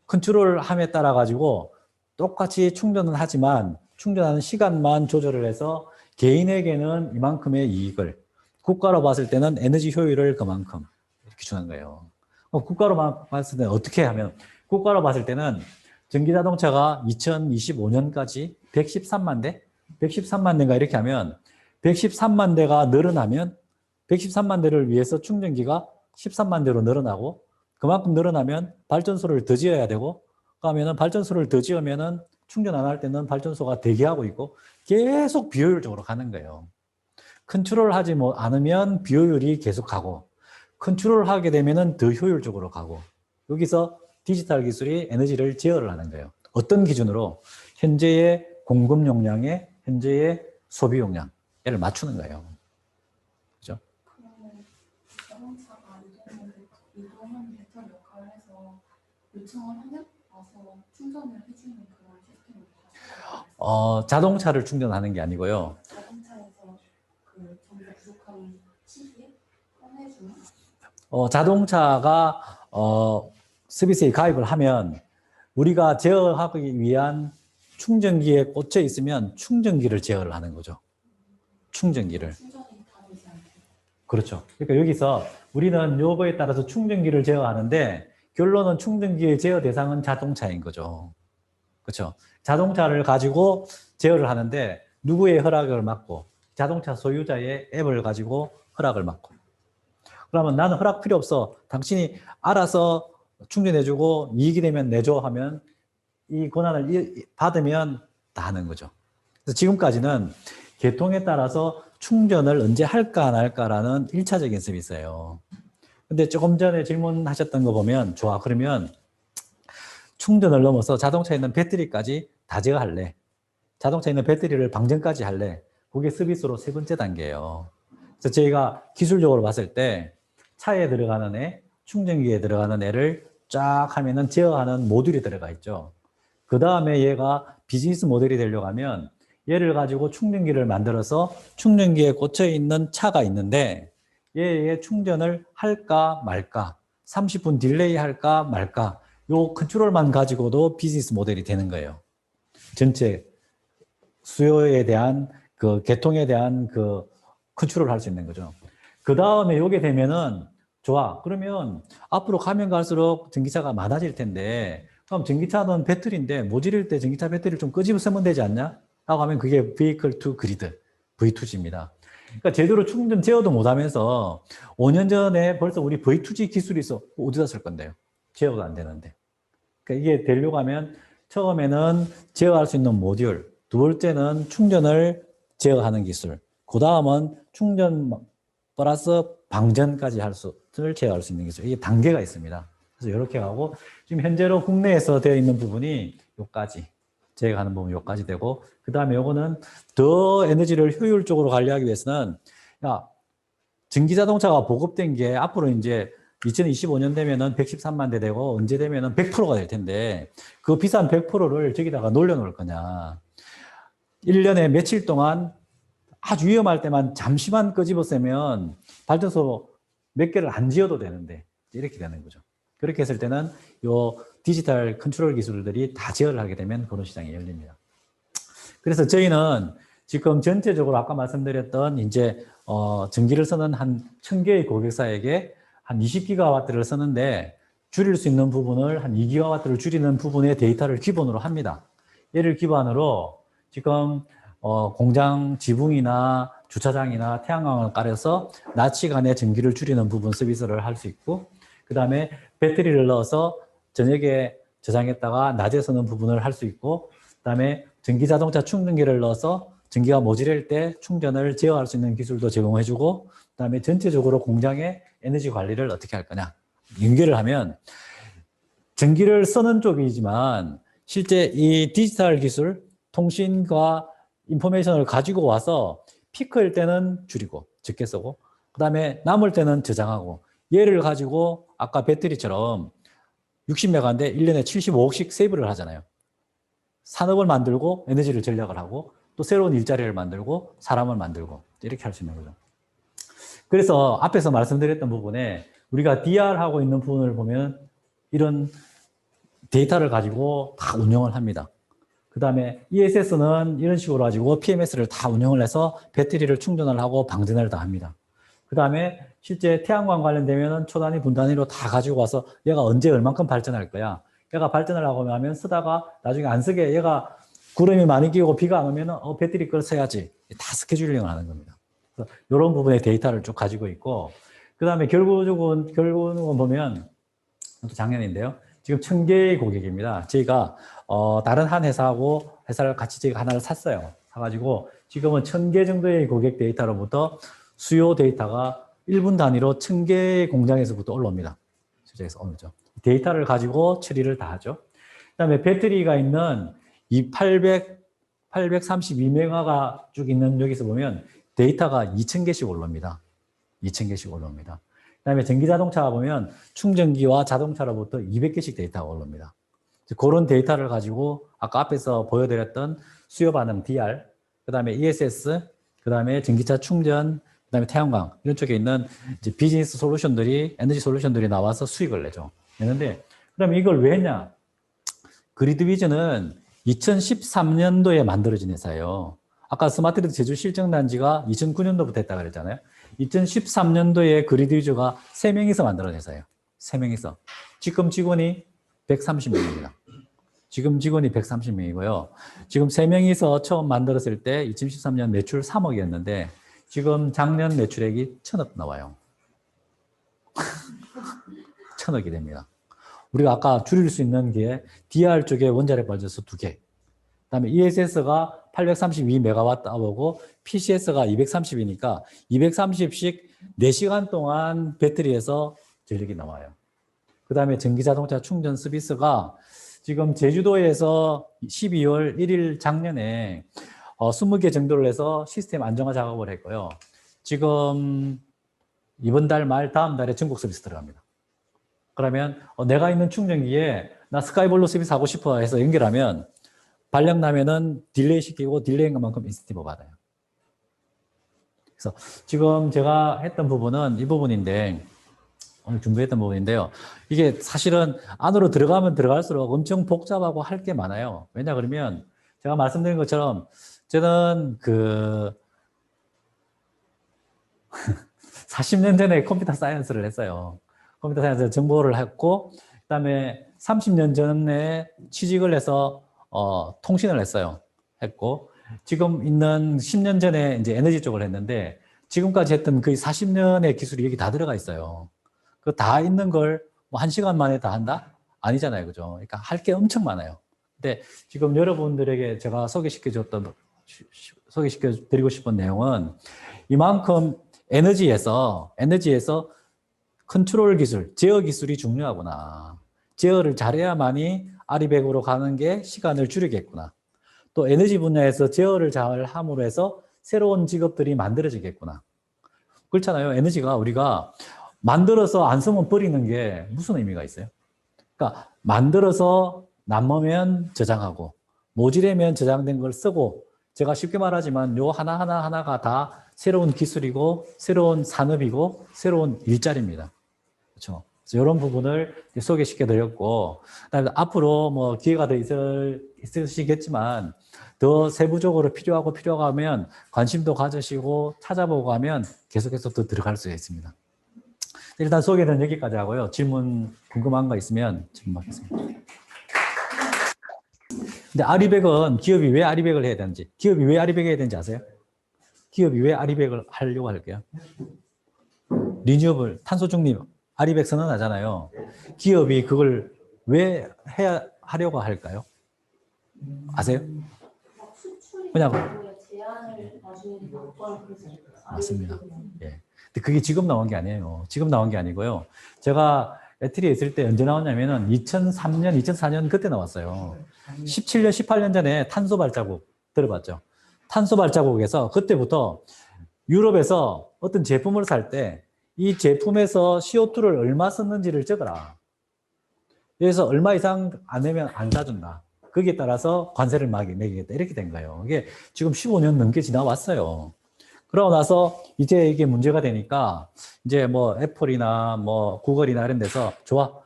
컨트롤함에 따라 가지고 똑같이 충전은 하지만 충전하는 시간만 조절을 해서 개인에게는 이만큼의 이익을, 국가로 봤을 때는 에너지 효율을 그만큼 이렇게 주는 거예요. 국가로 봤을 때는 어떻게 하면, 국가로 봤을 때는 전기자동차가 2025년까지 113만 대? 113만 대가 이렇게 하면 113만 대가 늘어나면 113만 대를 위해서 충전기가 13만 대로 늘어나고, 그만큼 늘어나면 발전소를 더 지어야 되고, 그러면은 발전소를 더 지으면은 충전 안 할 때는 발전소가 대기하고 있고 계속 비효율적으로 가는 거예요. 컨트롤 하지 않으면 비효율이 계속 가고, 컨트롤 하게 되면은 더 효율적으로 가고, 여기서 디지털 기술이 에너지를 제어를 하는 거예요. 어떤 기준으로? 현재의 공급 용량에 현재의 소비 용량, 얘를 맞추는 거예요. 그죠? 그러면 자동차가 이동하는 배터리 역할을 해서 요청을 하면 와서 충전을 해주는 그런 시스템인가요? 자동차를 충전하는 게 아니고요. 자동차에서 그 전기 부족한 시기에 꺼내주는? 자동차가 서비스에 가입을 하면 우리가 제어하기 위한 충전기에 꽂혀 있으면 충전기를 제어를 하는 거죠. 충전기를. 충전이 다 되지 않게. 그렇죠. 그러니까 여기서 우리는 요거에 따라서 충전기를 제어하는데 결론은 충전기의 제어 대상은 자동차인 거죠. 그렇죠. 자동차를 가지고 제어를 하는데 누구의 허락을 받고, 자동차 소유자의 앱을 가지고 허락을 받고. 그러면 나는 허락 필요 없어, 당신이 알아서 충전해주고 이익이 되면 내줘 하면 이 권한을 받으면 다 하는 거죠. 그래서 지금까지는 개통에 따라서 충전을 언제 할까 안 할까라는 1차적인 서비스예요. 근데 조금 전에 질문하셨던 거 보면, 좋아, 그러면 충전을 넘어서 자동차에 있는 배터리까지 다 제어할래, 자동차에 있는 배터리를 방전까지 할래, 그게 서비스로 세 번째 단계예요. 그래서 저희가 기술적으로 봤을 때 차에 들어가는 애, 충전기에 들어가는 애를 쫙 하면은 제어하는 모듈이 들어가 있죠. 그 다음에 얘가 비즈니스 모델이 되려고 하면 얘를 가지고 충전기를 만들어서 충전기에 꽂혀 있는 차가 있는데 얘의 충전을 할까 말까, 30분 딜레이 할까 말까, 요 컨트롤만 가지고도 비즈니스 모델이 되는 거예요. 전체 수요에 대한 그 개통에 대한 그 컨트롤을 할 수 있는 거죠. 그 다음에 요게 되면은 좋아. 그러면 앞으로 가면 갈수록 전기차가 많아질 텐데 그럼 전기차는 배터리인데 모질일 때 전기차 배터리를 좀 끄집어 쓰면 되지 않냐? 라고 하면 그게 Vehicle to Grid, V2G입니다. 그러니까 제대로 충전 제어도 못하면서 5년 전에 벌써 우리 V2G 기술이 있어. 어디다 쓸 건데요? 제어가 안 되는데. 그러니까 이게 되려고 하면 처음에는 제어할 수 있는 모듈, 두 번째는 충전을 제어하는 기술, 그 다음은 충전 플러스 방전까지 할 수를 제어할 수 있는 기술. 이게 단계가 있습니다. 그래서 이렇게 가고 지금 현재로 국내에서 되어 있는 부분이 요까지 제어하는 부분 요까지 되고 그 다음에 요거는 더 에너지를 효율적으로 관리하기 위해서는 야 전기자동차가 보급된 게 앞으로 이제 2025년 되면은 113만 대 되고 언제 되면은 100%가 될 텐데 그 비싼 100%를 저기다가 놀려놓을 거냐. 1년에 며칠 동안 아주 위험할 때만 잠시만 끄집어 쓰면 발전소 몇 개를 안 지어도 되는데 이렇게 되는 거죠. 그렇게 했을 때는 요 디지털 컨트롤 기술들이 다 제어를 하게 되면 그런 시장이 열립니다. 그래서 저희는 지금 전체적으로 아까 말씀드렸던 이제 전기를 쓰는 한 1000개의 고객사에게 한 20기가와트를 쓰는데 줄일 수 있는 부분을 한 2기가와트를 줄이는 부분의 데이터를 기본으로 합니다. 얘를 기반으로 지금 공장 지붕이나 주차장이나 태양광을 깔아서 낮 시간에 전기를 줄이는 부분 서비스를 할 수 있고 그 다음에 배터리를 넣어서 저녁에 저장했다가 낮에 쓰는 부분을 할 수 있고 그 다음에 전기자동차 충전기를 넣어서 전기가 모자랄 때 충전을 제어할 수 있는 기술도 제공해주고 그 다음에 전체적으로 공장의 에너지 관리를 어떻게 할 거냐 연결을 하면 전기를 쓰는 쪽이지만 실제 이 디지털 기술 통신과 인포메이션을 가지고 와서 피크일 때는 줄이고 적게 쓰고 그 다음에 남을 때는 저장하고 얘를 가지고 아까 배터리처럼 60메가인데 1년에 75억씩 세이브를 하잖아요. 산업을 만들고 에너지를 전략을 하고 또 새로운 일자리를 만들고 사람을 만들고 이렇게 할 수 있는 거죠. 그래서 앞에서 말씀드렸던 부분에 우리가 DR하고 있는 부분을 보면 이런 데이터를 가지고 다 운영을 합니다. 그 다음에 ESS는 이런 식으로 가지고 PMS를 다 운영을 해서 배터리를 충전을 하고 방전을 다 합니다. 그 다음에 실제 태양광 관련되면 초단위, 분단위로 다 가지고 와서 얘가 언제 얼만큼 발전할 거야. 얘가 발전을 하고 나면 쓰다가 나중에 안 쓰게 얘가 구름이 많이 끼고 비가 안 오면 배터리 걸 써야지. 다 스케줄링을 하는 겁니다. 그래서 이런 부분의 데이터를 쭉 가지고 있고 그 다음에 결국은 보면 또 작년인데요. 지금 1000개의 고객입니다. 저희가 다른 한 회사를 같이 저희가 하나를 샀어요. 사가지고 지금은 1000개 정도의 고객 데이터로부터 수요 데이터가 1분 단위로 1000개의 공장에서부터 올라옵니다. 수저에서 오죠. 데이터를 가지고 처리를 다 하죠. 그 다음에 배터리가 있는 이 832메가가 쭉 있는 여기서 보면 데이터가 2000개씩 올라옵니다. 2000개씩 올라옵니다. 그 다음에 전기자동차가 보면 충전기와 자동차로부터 200개씩 데이터가 올라옵니다. 그런 데이터를 가지고 아까 앞에서 보여드렸던 수요 반응 DR, 그 다음에 ESS, 그 다음에 전기차 충전, 그 다음에 태양광 이런 쪽에 있는 이제 비즈니스 솔루션들이 에너지 솔루션들이 나와서 수익을 내죠. 내는데 그럼 이걸 왜 했냐? 그리드비전은 2013년도에 만들어진 회사예요. 아까 스마트그리드 제주 실증단지가 2009년도부터 했다고 그랬잖아요. 2013년도에 그리드비전가 3명이서 만들어진 회사예요. 3명이서. 지금 직원이 130명입니다. 지금 직원이 130명이고요. 지금 3명이서 처음 만들었을 때 2013년 매출 3억이었는데 지금 작년 매출액이 1000억 나와요. 1000억이 됩니다. 우리가 아까 줄일 수 있는 게 DR 쪽에 원자력 발전소 2개, 그다음에 ESS가 832메가와트/아워고 PCS가 230이니까 230씩 4시간 동안 배터리에서 전력이 나와요. 그다음에 전기자동차 충전 서비스가 지금 제주도에서 12월 1일 작년에 20개 정도를 해서 시스템 안정화 작업을 했고요. 지금 이번 달 말 다음 달에 전국 서비스 들어갑니다. 그러면 내가 있는 충전기에 나 스카이블루 서비스 하고 싶어 해서 연결하면 발령 나면은 딜레이 시키고 딜레이인 것만큼 인센티브 받아요. 그래서 지금 제가 했던 부분은 이 부분인데 오늘 준비했던 부분인데요. 이게 사실은 안으로 들어가면 들어갈수록 엄청 복잡하고 할 게 많아요. 왜냐 그러면 제가 말씀드린 것처럼 저는 40년 전에 컴퓨터 사이언스를 했어요. 컴퓨터 사이언스 정보를 했고, 그다음에 30년 전에 취직을 해서 통신을 했고, 지금 있는 10년 전에 이제 에너지 쪽을 했는데, 지금까지 했던 거의 40년의 기술이 여기 다 들어가 있어요. 그 다 있는 걸 뭐 1시간 만에 다 한다? 아니잖아요. 그죠? 그러니까 할 게 엄청 많아요. 근데 지금 여러분들에게 제가 소개시켜 드리고 싶은 내용은 이만큼 에너지에서 컨트롤 기술, 제어 기술이 중요하구나. 제어를 잘해야만이 아리백으로 가는 게 시간을 줄이겠구나. 또 에너지 분야에서 제어를 잘 함으로 해서 새로운 직업들이 만들어지겠구나. 그렇잖아요. 에너지가 우리가 만들어서 안 쓰면 버리는 게 무슨 의미가 있어요? 그러니까 만들어서 남으면 저장하고 모자라면 저장된 걸 쓰고 제가 쉽게 말하지만 요 하나가 다 새로운 기술이고 새로운 산업이고 새로운 일자리입니다. 그렇죠? 그래서 이런 부분을 소개시켜 드렸고 그다음에 앞으로 뭐 기회가 더 있으시겠지만 더 세부적으로 필요하면 관심도 가지시고 찾아보고 하면 계속해서 더 들어갈 수 있습니다. 일단 소개는 여기까지 하고요. 질문 궁금한 거 있으면 질문하겠습니다. 근데 아리백은 기업이 왜 아리백을 해야 되는지, 기업이 왜 아리백을 해야 되는지 아세요? 기업이 왜 아리백을 하려고 할게요? 리뉴얼, 탄소 중립, 아리백 선언하잖아요. 기업이 그걸 왜 하려고 할까요? 아세요? 그냥 제한을 나중에 막걸 그래서 맞습니다. 예. 근데 그게 지금 나온 게 아니에요. 지금 나온 게 아니고요. 제가 에트리에 있을 때 언제 나왔냐면은 2003년, 2004년 그때 나왔어요. 17년, 18년 전에 탄소 발자국 들어봤죠? 탄소 발자국에서 그때부터 유럽에서 어떤 제품을 살 때 이 제품에서 CO2를 얼마 썼는지를 적어라. 여기서 얼마 이상 안 내면 안 사준다. 거기에 따라서 관세를 매기겠다. 이렇게 된 거예요. 이게 지금 15년 넘게 지나왔어요. 그러고 나서 이제 이게 문제가 되니까 이제 뭐 애플이나 뭐 구글이나 이런 데서 좋아.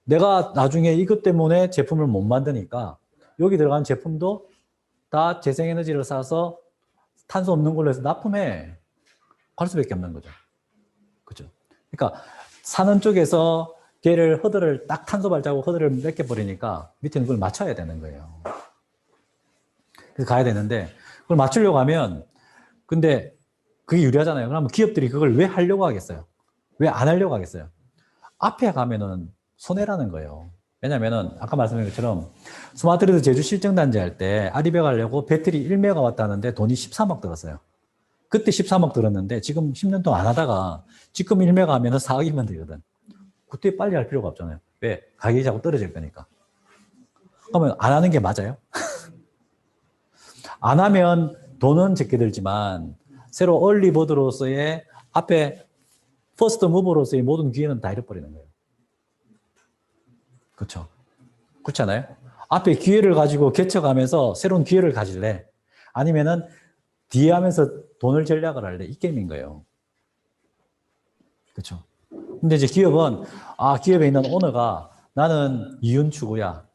내가 나중에 이것 때문에 제품을 못 만드니까 여기 들어간 제품도 다 재생에너지를 쌓아서 탄소 없는 걸로 해서 납품해. 할 수밖에 없는 거죠. 그죠? 그러니까 사는 쪽에서 걔를 허들을 딱 탄소 발자국 허들을 맺혀버리니까 밑에는 그걸 맞춰야 되는 거예요. 그래서 가야 되는데 그걸 맞추려고 하면 근데 그게 유리하잖아요. 그러면 기업들이 그걸 왜 하려고 하겠어요? 왜 안 하려고 하겠어요? 앞에 가면은 손해라는 거예요. 왜냐면은 아까 말씀드린 것처럼 스마트그리드 제주 실증단지 할 때 아리백 하려고 배터리 1메가와트 하는데 돈이 13억 들었어요. 그때 13억 들었는데 지금 10년 동안 안 하다가 지금 1메가 하면은 4억이면 되거든. 그때 빨리 할 필요가 없잖아요. 왜? 가격이 자꾸 떨어질 거니까. 그러면 안 하는 게 맞아요? 안 하면 돈은 적게 들지만 새로 얼리버드로서의 앞에 퍼스트 무버로서의 모든 기회는 다 잃어버리는 거예요. 그렇죠? 그렇지 않아요? 앞에 기회를 가지고 개척하면서 새로운 기회를 가질래? 아니면은 뒤에 하면서 돈을 전략을 할래? 이 게임인 거예요. 그렇죠? 근데 이제 기업은 기업에 있는 오너가 나는 이윤 추구야.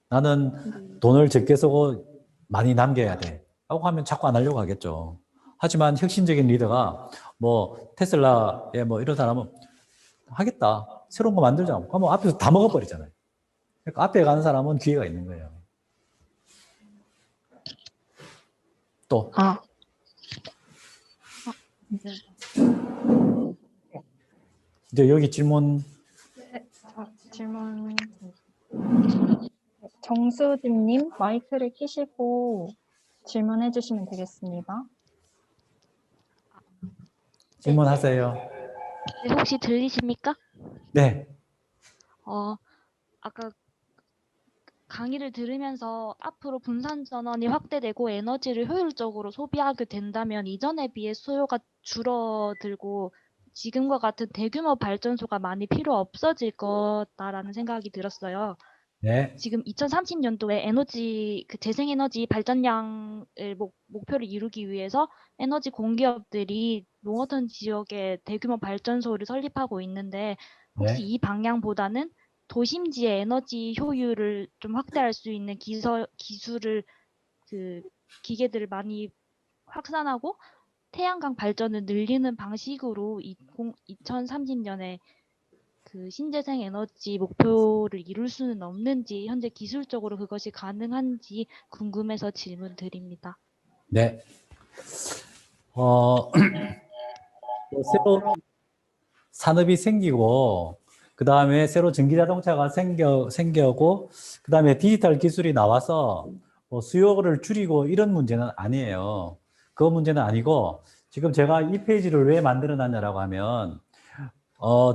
나는 돈을 적게 쓰고 많이 남겨야 돼. 라고 하면 자꾸 안 하려고 하겠죠. 하지만 혁신적인 리더가 뭐 테슬라에 뭐 이런 사람은 하겠다. 새로운 거 만들자. 그러면 앞에서 다 먹어버리잖아요. 그러니까 앞에 가는 사람은 기회가 있는 거예요. 또. 이제 여기 질문. 질문. 정수진님 마이크를 켜시고 질문해 주시면 되겠습니다. 질문하세요. 네, 혹시 들리십니까? 네. 아까 강의를 들으면서 앞으로 분산 전원이 확대되고 에너지를 효율적으로 소비하게 된다면 이전에 비해 수요가 줄어들고 지금과 같은 대규모 발전소가 많이 필요 없어질 거다라는 생각이 들었어요. 네. 지금 2030년도에 재생에너지 발전량을 목표를 이루기 위해서 에너지 공기업들이 농어촌 지역에 대규모 발전소를 설립하고 있는데 혹시 네. 이 방향보다는 도심지의 에너지 효율을 좀 확대할 수 있는 기술을 기계들을 많이 확산하고 태양광 발전을 늘리는 방식으로 2030년에 그 신재생 에너지 목표를 이룰 수는 없는지, 현재 기술적으로 그것이 가능한지 궁금해서 질문 드립니다. 네. 새로 산업이 생기고, 그 다음에 새로 전기자동차가 생겨고, 그 다음에 디지털 기술이 나와서 뭐 수요를 줄이고 이런 문제는 아니에요. 그 문제는 아니고, 지금 제가 이 페이지를 왜 만들어 놨냐라고 하면,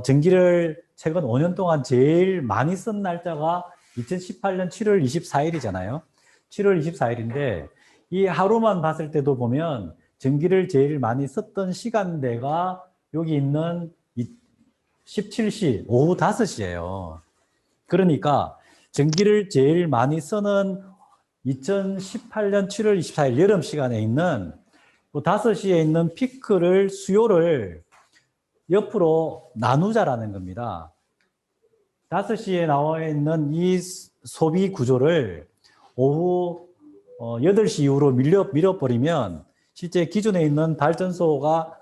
전기를 최근 5년 동안 제일 많이 쓴 날짜가 2018년 7월 24일이잖아요. 7월 24일인데, 이 하루만 봤을 때도 보면 전기를 제일 많이 썼던 시간대가 여기 있는 17시, 오후 5시예요. 그러니까 전기를 제일 많이 쓰는 2018년 7월 24일 여름 시간에 있는 5시에 있는 피크를 수요를 옆으로 나누자라는 겁니다. 5시에 나와 있는 이 소비 구조를 오후 8시 이후로 밀어버리면 실제 기존에 있는 발전소가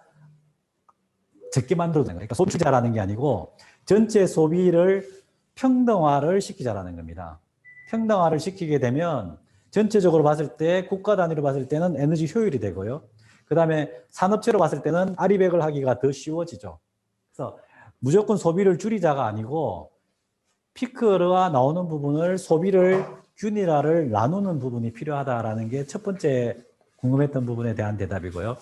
적게 만들어도 되는 거예요. 그러니까 소비자라는 게 아니고 전체 소비를 평등화를 시키자라는 겁니다. 평등화를 시키게 되면 전체적으로 봤을 때 국가 단위로 봤을 때는 에너지 효율이 되고요. 그 다음에 산업체로 봤을 때는 아리백을 하기가 더 쉬워지죠. 그래서 무조건 소비를 줄이자가 아니고 피크가 나오는 부분을 소비를 균일화를 나누는 부분이 필요하다라는 게 첫 번째 궁금했던 부분에 대한 대답이고요.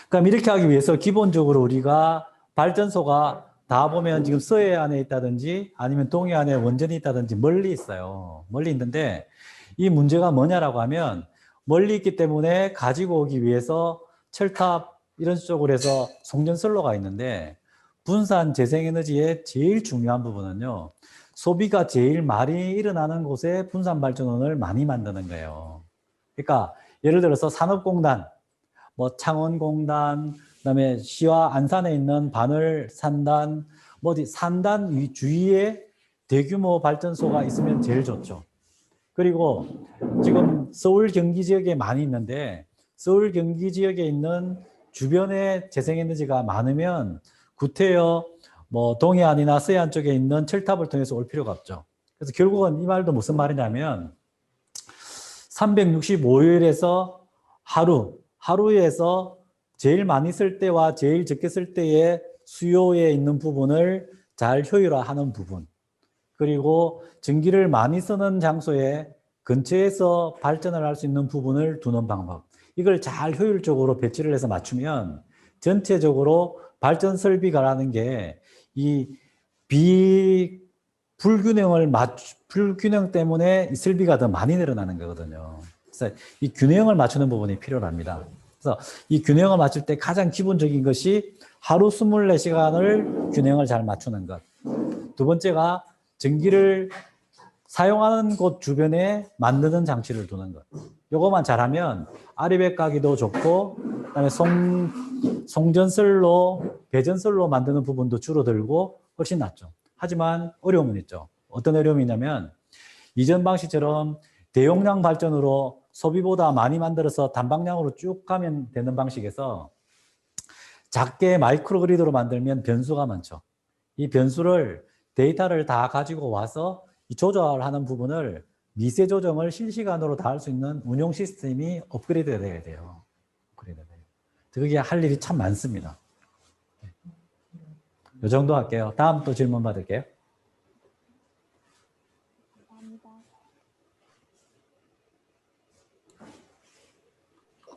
그럼 이렇게 하기 위해서 기본적으로 우리가 발전소가 다 보면 지금 서해안에 있다든지 아니면 동해안에 원전이 있다든지 멀리 있어요. 멀리 있는데 이 문제가 뭐냐라고 하면 멀리 있기 때문에 가지고 오기 위해서 철탑 이런 쪽으로 해서 송전선로가 있는데 분산 재생에너지의 제일 중요한 부분은요. 소비가 제일 많이 일어나는 곳에 분산 발전원을 많이 만드는 거예요. 그러니까 예를 들어서 산업공단, 뭐 창원공단, 그다음에 시와 안산에 있는 바늘 산단, 뭐 어디 산단 주위에 대규모 발전소가 있으면 제일 좋죠. 그리고 지금 서울 경기 지역에 많이 있는데 서울 경기 지역에 있는 주변에 재생에너지가 많으면 구태여 뭐 동해안이나 서해안 쪽에 있는 철탑을 통해서 올 필요가 없죠. 그래서 결국은 이 말도 무슨 말이냐면 365일에서 하루에서 제일 많이 쓸 때와 제일 적게 쓸 때의 수요에 있는 부분을 잘 효율화하는 부분, 그리고 전기를 많이 쓰는 장소에 근처에서 발전을 할 수 있는 부분을 두는 방법, 이걸 잘 효율적으로 배치를 해서 맞추면 전체적으로 발전 설비가라는 게 이 불균형 때문에 이 설비가 더 많이 늘어나는 거거든요. 그래서 이 균형을 맞추는 부분이 필요합니다. 그래서 이 균형을 맞출 때 가장 기본적인 것이 하루 24시간을 균형을 잘 맞추는 것. 두 번째가 전기를 사용하는 곳 주변에 만드는 장치를 두는 것. 요거만 잘하면 아리백 가기도 좋고, 그다음에 송전설로, 배전설로 만드는 부분도 줄어들고 훨씬 낫죠. 하지만 어려움은 있죠. 어떤 어려움이 있냐면 이전 방식처럼 대용량 발전으로 소비보다 많이 만들어서 단방향으로 쭉 가면 되는 방식에서 작게 마이크로 그리드로 만들면 변수가 많죠. 이 변수를 데이터를 다 가지고 와서 이 조절하는 부분을 미세 조정을 실시간으로 다 할 수 있는 운용 시스템이 업그레이드가 돼야 돼요. 그게 할 일이 참 많습니다. 이 정도 할게요. 다음 또 질문 받을게요.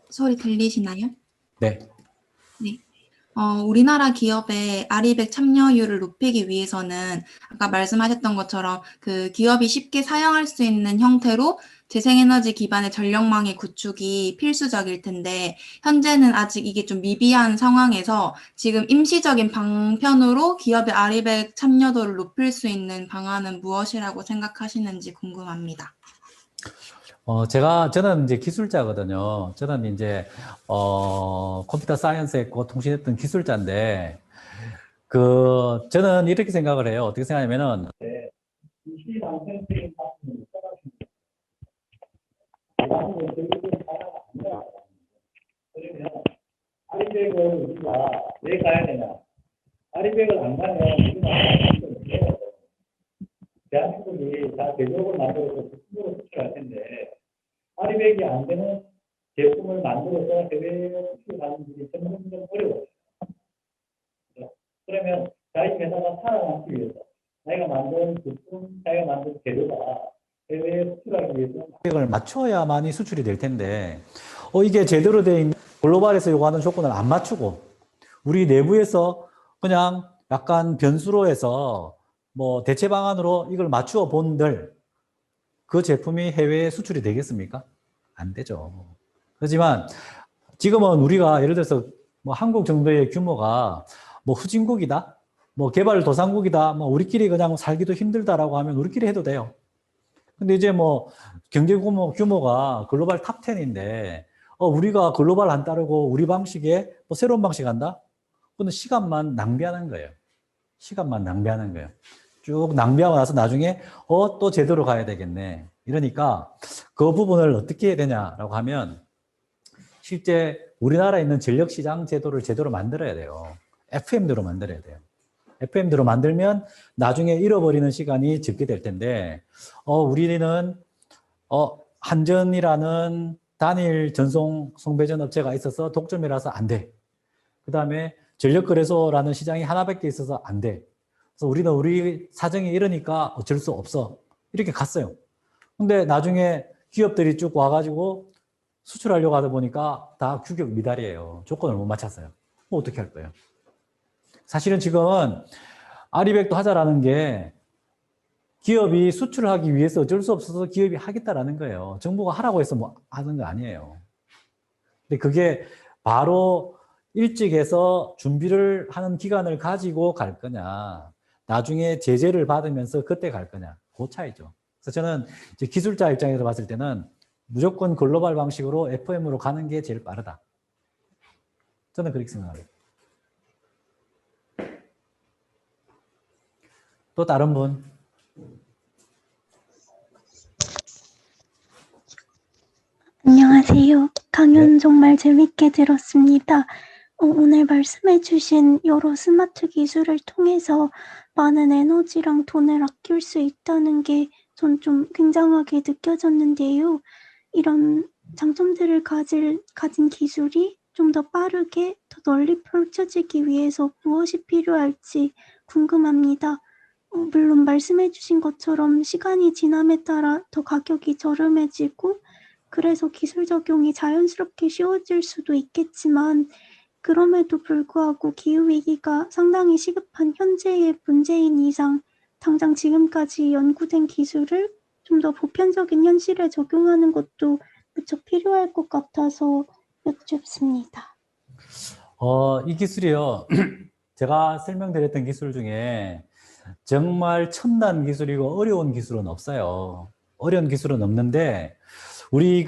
소리 들리시나요? 네. 네. 우리나라 기업의 아리백 참여율을 높이기 위해서는 아까 말씀하셨던 것처럼 그 기업이 쉽게 사용할 수 있는 형태로 재생에너지 기반의 전력망의 구축이 필수적일 텐데 현재는 아직 이게 좀 미비한 상황에서 지금 임시적인 방편으로 기업의 아리백 참여도를 높일 수 있는 방안은 무엇이라고 생각하시는지 궁금합니다. 저는 이제 기술자거든요. 저는 이제, 컴퓨터 사이언스 했고 통신했던 기술자인데, 저는 이렇게 생각을 해요. 어떻게 생각하냐면은, 아리백을 우리가 왜 가야 되냐? 아리백을 안 가면 우리가 못해요. 대한민국이 다 제조업을 만들어서 수출로 수출할 텐데 아리백이 안 되는 제품을 만들어서 해외에 수출하는 일이 점점 어려워요. 그러면 자기 회사가 살아남기 위해서 자기가 만든 제품, 자기가 만든 재료가 해외에 수출하기 위해서 가격을 맞춰야만이 수출이 될 텐데 이게 제대로 돼 있는 글로벌에서 요구하는 조건을 안 맞추고 우리 내부에서 그냥 약간 변수로 해서 뭐 대체 방안으로 이걸 맞추어 본들 그 제품이 해외에 수출이 되겠습니까? 안 되죠. 하지만 지금은 우리가 예를 들어서 뭐 한국 정도의 규모가 뭐 후진국이다, 뭐 개발도상국이다, 뭐 우리끼리 그냥 살기도 힘들다라고 하면 우리끼리 해도 돼요. 근데 이제 뭐 경제 규모가 글로벌 탑 10인데 우리가 글로벌 안 따르고 우리 방식에 뭐 새로운 방식 한다? 그건 시간만 낭비하는 거예요. 시간만 낭비하는 거예요. 쭉 낭비하고 나서 나중에 또 제대로 가야 되겠네. 이러니까 그 부분을 어떻게 해야 되냐라고 하면 실제 우리나라에 있는 전력시장 제도를 제대로 만들어야 돼요. FM대로 만들어야 돼요. FM대로 만들면 나중에 잃어버리는 시간이 적게 될 텐데 우리는 한전이라는 단일 전송 송배전 업체가 있어서 독점이라서 안 돼. 그 다음에 전력거래소라는 시장이 하나밖에 있어서 안 돼. 그래서 우리는 우리 사정이 이러니까 어쩔 수 없어. 이렇게 갔어요. 근데 나중에 기업들이 쭉 와가지고 수출하려고 하다 보니까 다 규격 미달이에요. 조건을 못 맞췄어요. 뭐 어떻게 할 거예요? 사실은 지금은 아리백도 하자라는 게 기업이 수출을 하기 위해서 어쩔 수 없어서 기업이 하겠다라는 거예요. 정부가 하라고 해서 뭐 하는 거 아니에요. 근데 그게 바로 일찍 해서 준비를 하는 기간을 가지고 갈 거냐, 나중에 제재를 받으면서 그때 갈 거냐, 그 차이죠. 그래서 저는 이제 기술자 입장에서 봤을 때는 무조건 글로벌 방식으로 FM으로 가는 게 제일 빠르다. 저는 그렇게 생각합니다. 또 다른 분? 안녕하세요. 강연 네. 정말 재밌게 들었습니다. 오늘 말씀해주신 여러 스마트 기술을 통해서 많은 에너지랑 돈을 아낄 수 있다는 게 전 좀 굉장하게 느껴졌는데요. 이런 장점들을 가진 기술이 좀 더 빠르게, 더 널리 펼쳐지기 위해서 무엇이 필요할지 궁금합니다. 물론 말씀해주신 것처럼 시간이 지남에 따라 더 가격이 저렴해지고 그래서 기술 적용이 자연스럽게 쉬워질 수도 있겠지만 그럼에도 불구하고 기후위기가 상당히 시급한 현재의 문제인 이상 당장 지금까지 연구된 기술을 좀 더 보편적인 현실에 적용하는 것도 무척 필요할 것 같아서 여쭙습니다. 이 기술이요. 제가 설명드렸던 기술 중에 정말 첨단 기술이고 어려운 기술은 없어요. 어려운 기술은 없는데 우리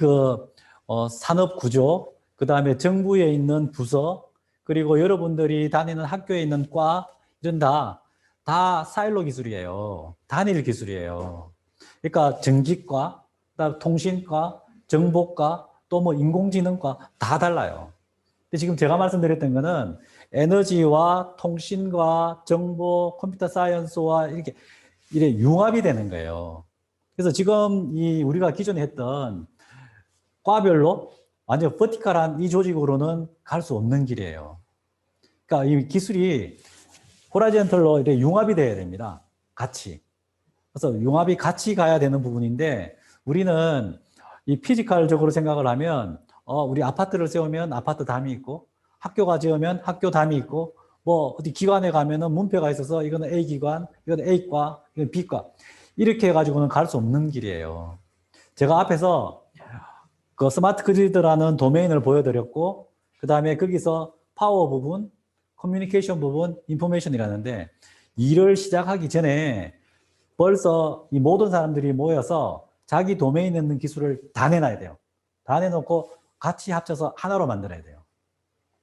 산업 구조, 그 다음에 정부에 있는 부서, 그리고 여러분들이 다니는 학교에 있는 과, 이런 다 사일로 기술이에요. 단일 기술이에요. 그러니까 정직과, 그다음 통신과, 정보과, 또 뭐 인공지능과 다 달라요. 근데 지금 제가 말씀드렸던 거는 에너지와 통신과 정보, 컴퓨터 사이언스와 이렇게 융합이 되는 거예요. 그래서 지금 우리가 기존에 했던 과별로 완전 버티컬한 이 조직으로는 갈 수 없는 길이에요. 그러니까 이 기술이 호라이즌털로 이렇게 융합이 돼야 됩니다. 같이. 그래서 융합이 같이 가야 되는 부분인데 우리는 이 피지컬적으로 생각을 하면 우리 아파트를 세우면 아파트 담이 있고 학교가 지으면 학교 담이 있고 뭐 어디 기관에 가면은 문패가 있어서 이거는 A 기관, 이거는 A과, 이건 B과 이렇게 해가지고는 갈 수 없는 길이에요. 제가 앞에서 그 스마트 그리드라는 도메인을 보여드렸고 그 다음에 거기서 파워 부분, 커뮤니케이션 부분, 인포메이션이라는데 일을 시작하기 전에 벌써 이 모든 사람들이 모여서 자기 도메인에 있는 기술을 다 내놔야 돼요. 다 내놓고 같이 합쳐서 하나로 만들어야 돼요.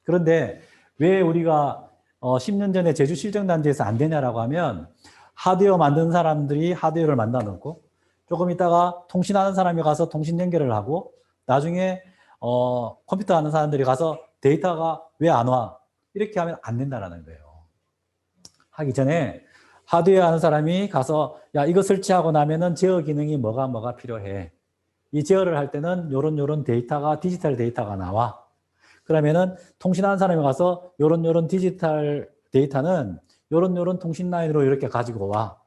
그런데 왜 우리가 10년 전에 제주 실정단지에서 안 되냐라고 하면 하드웨어 만드는 사람들이 하드웨어를 만들어 놓고 조금 있다가 통신하는 사람이 가서 통신 연결을 하고 나중에 컴퓨터 하는 사람들이 가서 데이터가 왜 안 와? 이렇게 하면 안 된다라는 거예요. 하기 전에 하드웨어 하는 사람이 가서 야 이거 설치하고 나면은 제어 기능이 뭐가 필요해. 이 제어를 할 때는 요런 데이터가 디지털 데이터가 나와. 그러면은 통신하는 사람이 가서 요런 디지털 데이터는 요런 통신 라인으로 이렇게 가지고 와.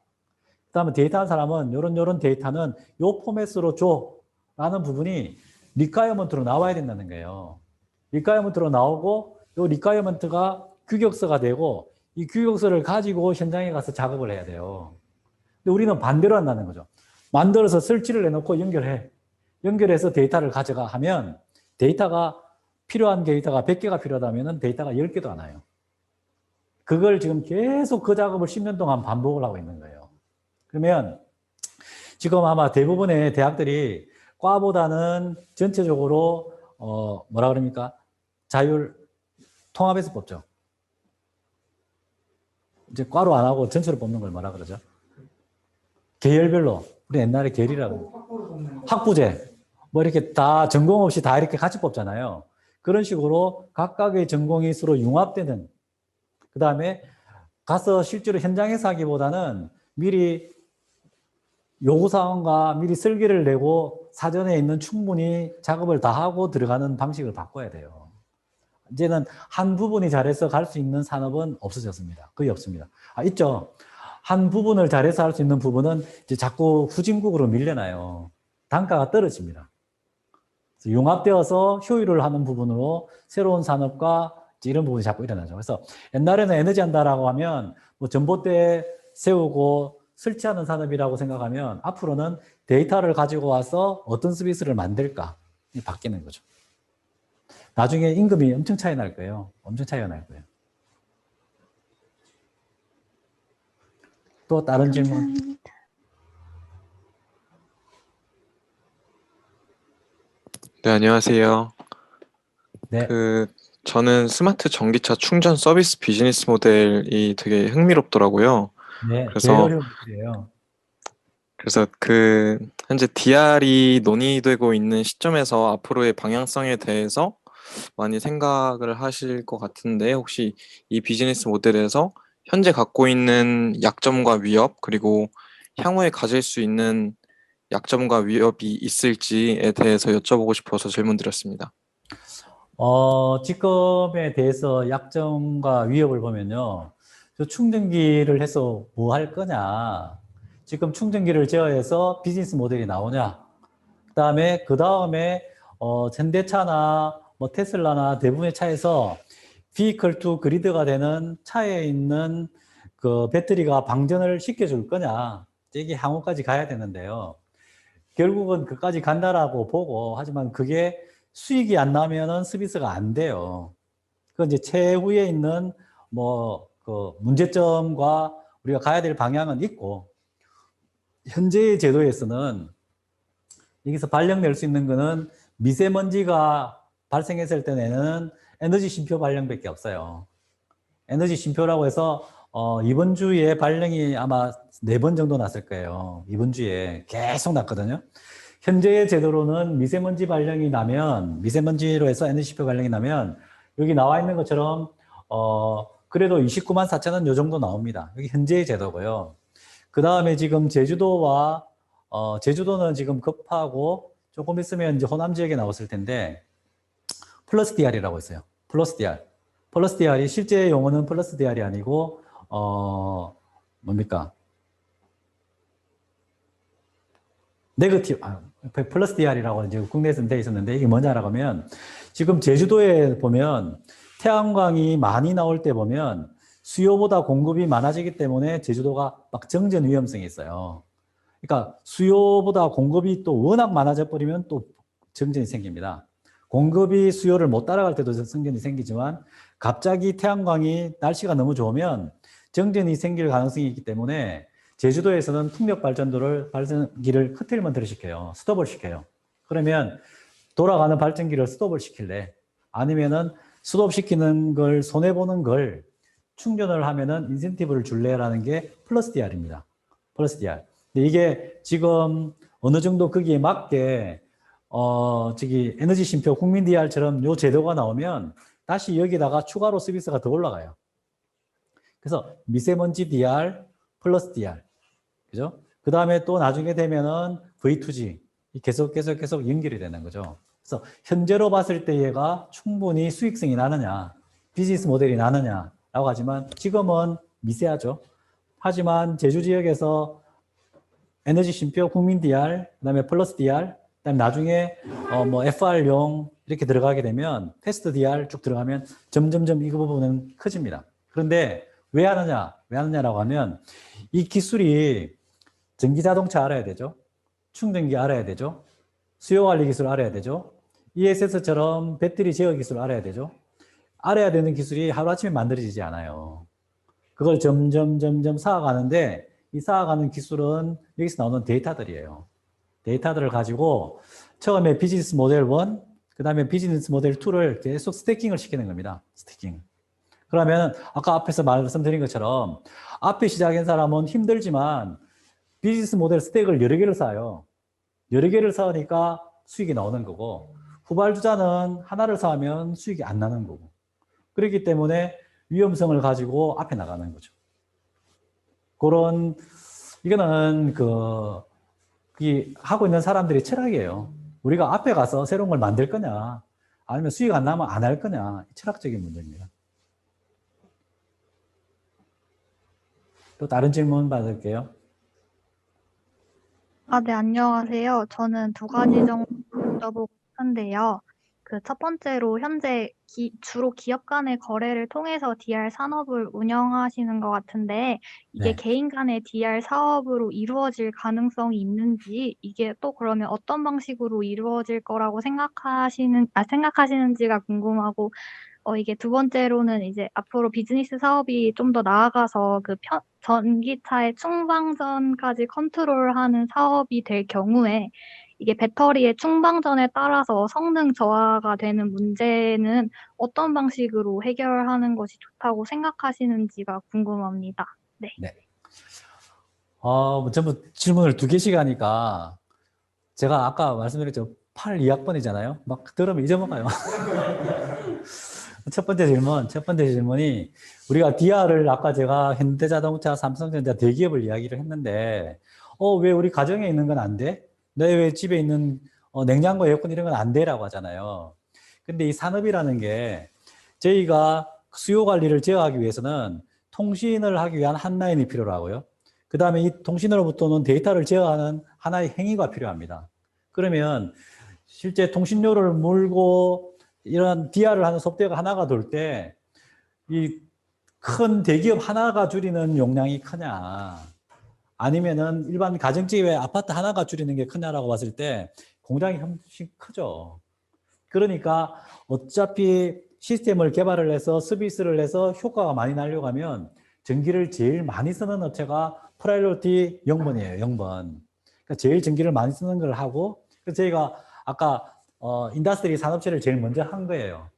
그다음에 데이터하는 사람은 요런 데이터는 요 포맷으로 줘. 라는 부분이 리콰이어먼트로 나와야 된다는 거예요. 리콰이어먼트로 나오고 요 리콰이어먼트가 규격서가 되고 이 규격서를 가지고 현장에 가서 작업을 해야 돼요. 근데 우리는 반대로 한다는 거죠. 만들어서 설치를 해놓고 연결해. 연결해서 데이터를 가져가 하면 데이터가 필요한 데이터가 100개가 필요하다면 데이터가 10개도 안 와요. 그걸 지금 계속 그 작업을 10년 동안 반복을 하고 있는 거예요. 그러면 지금 아마 대부분의 대학들이 과보다는 전체적으로 뭐라 그럽니까? 자율 통합해서 뽑죠. 이제 과로 안 하고 전체로 뽑는 걸 뭐라 그러죠? 계열별로. 우리 옛날에 계열이라고. 학부제. 뭐 이렇게 다 전공 없이 다 이렇게 같이 뽑잖아요. 그런 식으로 각각의 전공이 서로 융합되는. 그 다음에 가서 실제로 현장에서 하기보다는 미리 요구사항과 미리 설계를 내고 사전에 있는 충분히 작업을 다 하고 들어가는 방식을 바꿔야 돼요. 이제는 한 부분이 잘해서 갈 수 있는 산업은 없어졌습니다. 거의 없습니다. 있죠. 한 부분을 잘해서 할 수 있는 부분은 이제 자꾸 후진국으로 밀려나요. 단가가 떨어집니다. 그래서 융합되어서 효율을 하는 부분으로 새로운 산업과 이런 부분이 자꾸 일어나죠. 그래서 옛날에는 에너지 한다라고 하면 뭐 전봇대 세우고 설치하는 산업이라고 생각하면 앞으로는 데이터를 가지고 와서 어떤 서비스를 만들까 바뀌는 거죠. 나중에 임금이 엄청 차이 날 거예요. 엄청 차이가 날 거예요. 또 다른 질문? 감사합니다. 네, 안녕하세요. 네. 저는 스마트 전기차 충전 서비스 비즈니스 모델이 되게 흥미롭더라고요. 네, 그래서- 제일 어려운 일이에요. 그래서 현재 DR이 논의되고 있는 시점에서 앞으로의 방향성에 대해서 많이 생각을 하실 것 같은데, 혹시 이 비즈니스 모델에서 현재 갖고 있는 약점과 위협, 그리고 향후에 가질 수 있는 약점과 위협이 있을지에 대해서 여쭤보고 싶어서 질문 드렸습니다. 지금에 대해서 약점과 위협을 보면요. 저 충전기를 해서 뭐 할 거냐. 지금 충전기를 제어해서 비즈니스 모델이 나오냐. 그 다음에 현대차나 뭐 테슬라나 대부분의 차에서 vehicle to grid가 되는 차에 있는 그 배터리가 방전을 시켜줄 거냐. 이게 향후까지 가야 되는데요. 결국은 그까지 간다라고 보고, 하지만 그게 수익이 안 나면은 서비스가 안 돼요. 그 이제 최후에 있는 그 문제점과 우리가 가야 될 방향은 있고, 현재의 제도에서는 여기서 발령낼 수 있는 거는 미세먼지가 발생했을 때 내는 에너지 쉼표 발령밖에 없어요. 에너지 쉼표라고 해서 이번 주에 발령이 아마 4번 정도 났을 거예요. 이번 주에 계속 났거든요. 현재의 제도로는 미세먼지 발령이 나면, 미세먼지로 해서 에너지 쉼표 발령이 나면 여기 나와 있는 것처럼 그래도 29만 4천원 요 정도 나옵니다. 여기 현재의 제도고요. 그 다음에 지금 제주도와 제주도는 지금 급하고 조금 있으면 이제 호남 지역에 나왔을 텐데 플러스 DR이라고 있어요. 플러스 DR. 플러스 DR이 실제 용어는 플러스 DR이 아니고 뭡니까? 네거티브, 플러스 DR이라고 이제 국내에서는 돼 있었는데 이게 뭐냐라고 하면 지금 제주도에 보면 태양광이 많이 나올 때 보면 수요보다 공급이 많아지기 때문에 제주도가 막 정전 위험성이 있어요. 그러니까 수요보다 공급이 또 워낙 많아져 버리면 또 정전이 생깁니다. 공급이 수요를 못 따라갈 때도 정전이 생기지만 갑자기 태양광이 날씨가 너무 좋으면 정전이 생길 가능성이 있기 때문에 제주도에서는 풍력 발전기를 커트일먼트를 시켜요. 스톱을 시켜요. 그러면 돌아가는 발전기를 스톱을 시킬래? 아니면은 스톱시키는 걸 손해보는 걸 충전을 하면은 인센티브를 줄래라는 게 플러스 DR입니다. 플러스 DR. 근데 이게 지금 어느 정도 거기에 맞게 에너지 쉼표 국민 DR처럼 요 제도가 나오면 다시 여기다가 추가로 서비스가 더 올라가요. 그래서 미세먼지 DR 플러스 DR. 그죠? 그 다음에 또 나중에 되면은 V2G. 계속 연결이 되는 거죠. 그래서 현재로 봤을 때 얘가 충분히 수익성이 나느냐, 비즈니스 모델이 나느냐라고 하지만 지금은 미세하죠. 하지만 제주 지역에서 에너지 쉼표 국민 DR, 그다음에 플러스 DR, 그다음에 나중에 뭐 FR용 이렇게 들어가게 되면 테스트 DR 쭉 들어가면 점점점 이 부분은 커집니다. 그런데 왜 하느냐라고 하면 이 기술이 전기 자동차 알아야 되죠. 충전기 알아야 되죠. 수요 관리 기술 알아야 되죠. ESS처럼 배터리 제어 기술 알아야 되죠. 알아야 되는 기술이 하루아침에 만들어지지 않아요. 그걸 점점 쌓아가는데 이 쌓아가는 기술은 여기서 나오는 데이터들이에요. 데이터들을 가지고 처음에 비즈니스 모델 1, 그 다음에 비즈니스 모델 2를 계속 스태킹을 시키는 겁니다. 스태킹. 그러면 아까 앞에서 말씀드린 것처럼 앞에 시작한 사람은 힘들지만 비즈니스 모델 스택을 여러 개를 쌓아요. 여러 개를 쌓으니까 수익이 나오는 거고 후발주자는 하나를 쌓으면 수익이 안 나는 거고 그렇기 때문에 위험성을 가지고 앞에 나가는 거죠. 그런 이거는 하고 있는 사람들의 철학이에요. 우리가 앞에 가서 새로운 걸 만들 거냐 아니면 수익 안 나면 안 할 거냐 철학적인 문제입니다. 또 다른 질문 받을게요. 네, 안녕하세요. 저는 두 가지 정도 여쭤보고 싶은데요. 그 첫 번째로 현재 주로 기업 간의 거래를 통해서 DR 산업을 운영하시는 것 같은데 이게 네. 개인 간의 DR 사업으로 이루어질 가능성이 있는지 이게 또 그러면 어떤 방식으로 이루어질 거라고 생각하시는지가 궁금하고 이게 두 번째로는 이제 앞으로 비즈니스 사업이 좀 더 나아가서 전기차의 충방전까지 컨트롤하는 사업이 될 경우에 이게 배터리의 충방전에 따라서 성능 저하가 되는 문제는 어떤 방식으로 해결하는 것이 좋다고 생각하시는지가 궁금합니다. 네. 네. 전부 질문을 두 개씩 하니까 제가 아까 말씀드렸죠. 8, 2학번이잖아요. 막 들으면 잊어먹어요. 첫 번째 질문이 우리가 DR을 아까 제가 현대자동차, 삼성전자 대기업을 이야기를 했는데 왜 우리 가정에 있는 건 안 돼? 왜 집에 있는 냉장고, 에어컨 이런 건 안 돼라고 하잖아요. 근데 이 산업이라는 게 저희가 수요 관리를 제어하기 위해서는 통신을 하기 위한 한 라인이 필요하고요. 그 다음에 이 통신으로부터 오는 데이터를 제어하는 하나의 행위가 필요합니다. 그러면 실제 통신료를 물고 이런 DR을 하는 소프트웨어가 하나가 돌 때 이 큰 대기업 하나가 줄이는 용량이 크냐 아니면은 일반 가정집의 아파트 하나가 줄이는 게 크냐라고 봤을 때 공장이 훨씬 크죠. 그러니까 어차피 시스템을 개발을 해서 서비스를 해서 효과가 많이 나려고 하면 전기를 제일 많이 쓰는 업체가 프라이어리티 0번이에요. 0번. 그러니까 제일 전기를 많이 쓰는 걸 하고 그래서 저희가 아까 인더스트리 산업체를 제일 먼저 한 거예요.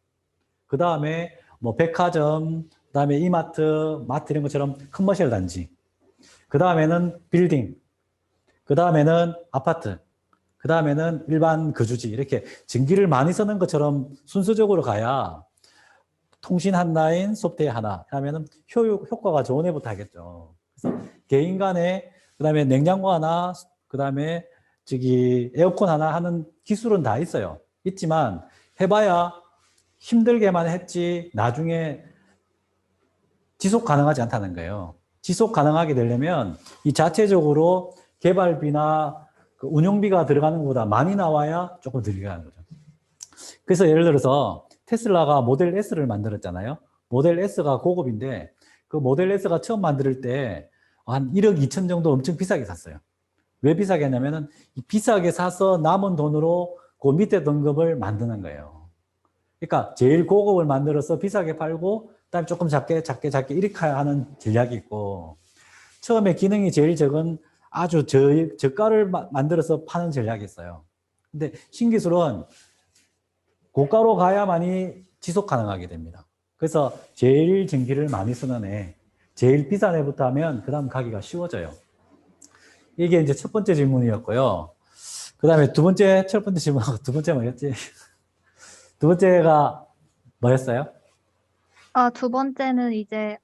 그 다음에 뭐 백화점, 그 다음에 이마트, 마트 이런 것처럼 커머셜 단지. 그 다음에는 빌딩. 그 다음에는 아파트. 그 다음에는 일반 거주지. 이렇게 전기를 많이 쓰는 것처럼 순서적으로 가야 통신 한 라인, 소프트웨어 하나 하면은 효과가 좋은 애부터 하겠죠. 그래서 개인 간에 그 다음에 냉장고 하나, 그 다음에 에어컨 하나 하는 기술은 다 있어요. 있지만 해봐야 힘들게만 했지 나중에 지속 가능하지 않다는 거예요. 지속 가능하게 되려면 이 자체적으로 개발비나 운용비가 들어가는 것보다 많이 나와야 조금 들어가는 거죠. 그래서 예를 들어서 테슬라가 모델 S를 만들었잖아요. 모델 S가 고급인데 그 모델 S가 처음 만들 때 한 1억 2천 정도 엄청 비싸게 샀어요. 왜 비싸게 했냐면은 비싸게 사서 남은 돈으로 그 밑에 등급을 만드는 거예요. 그러니까 제일 고급을 만들어서 비싸게 팔고 그다음에 조금 작게 이렇게 하는 전략이 있고 처음에 기능이 제일 적은 아주 저가를 만들어서 파는 전략이 있어요. 근데 신기술은 고가로 가야만이 지속 가능하게 됩니다. 그래서 제일 전기를 많이 쓰는 애, 제일 비싼 애부터 하면 그 다음 가기가 쉬워져요. 이게 이제 첫 번째 질문이었고요. 그 다음에 첫 번째 질문하고 두 번째 뭐였지? 두 번째가 뭐였어요? 두 번째는 이제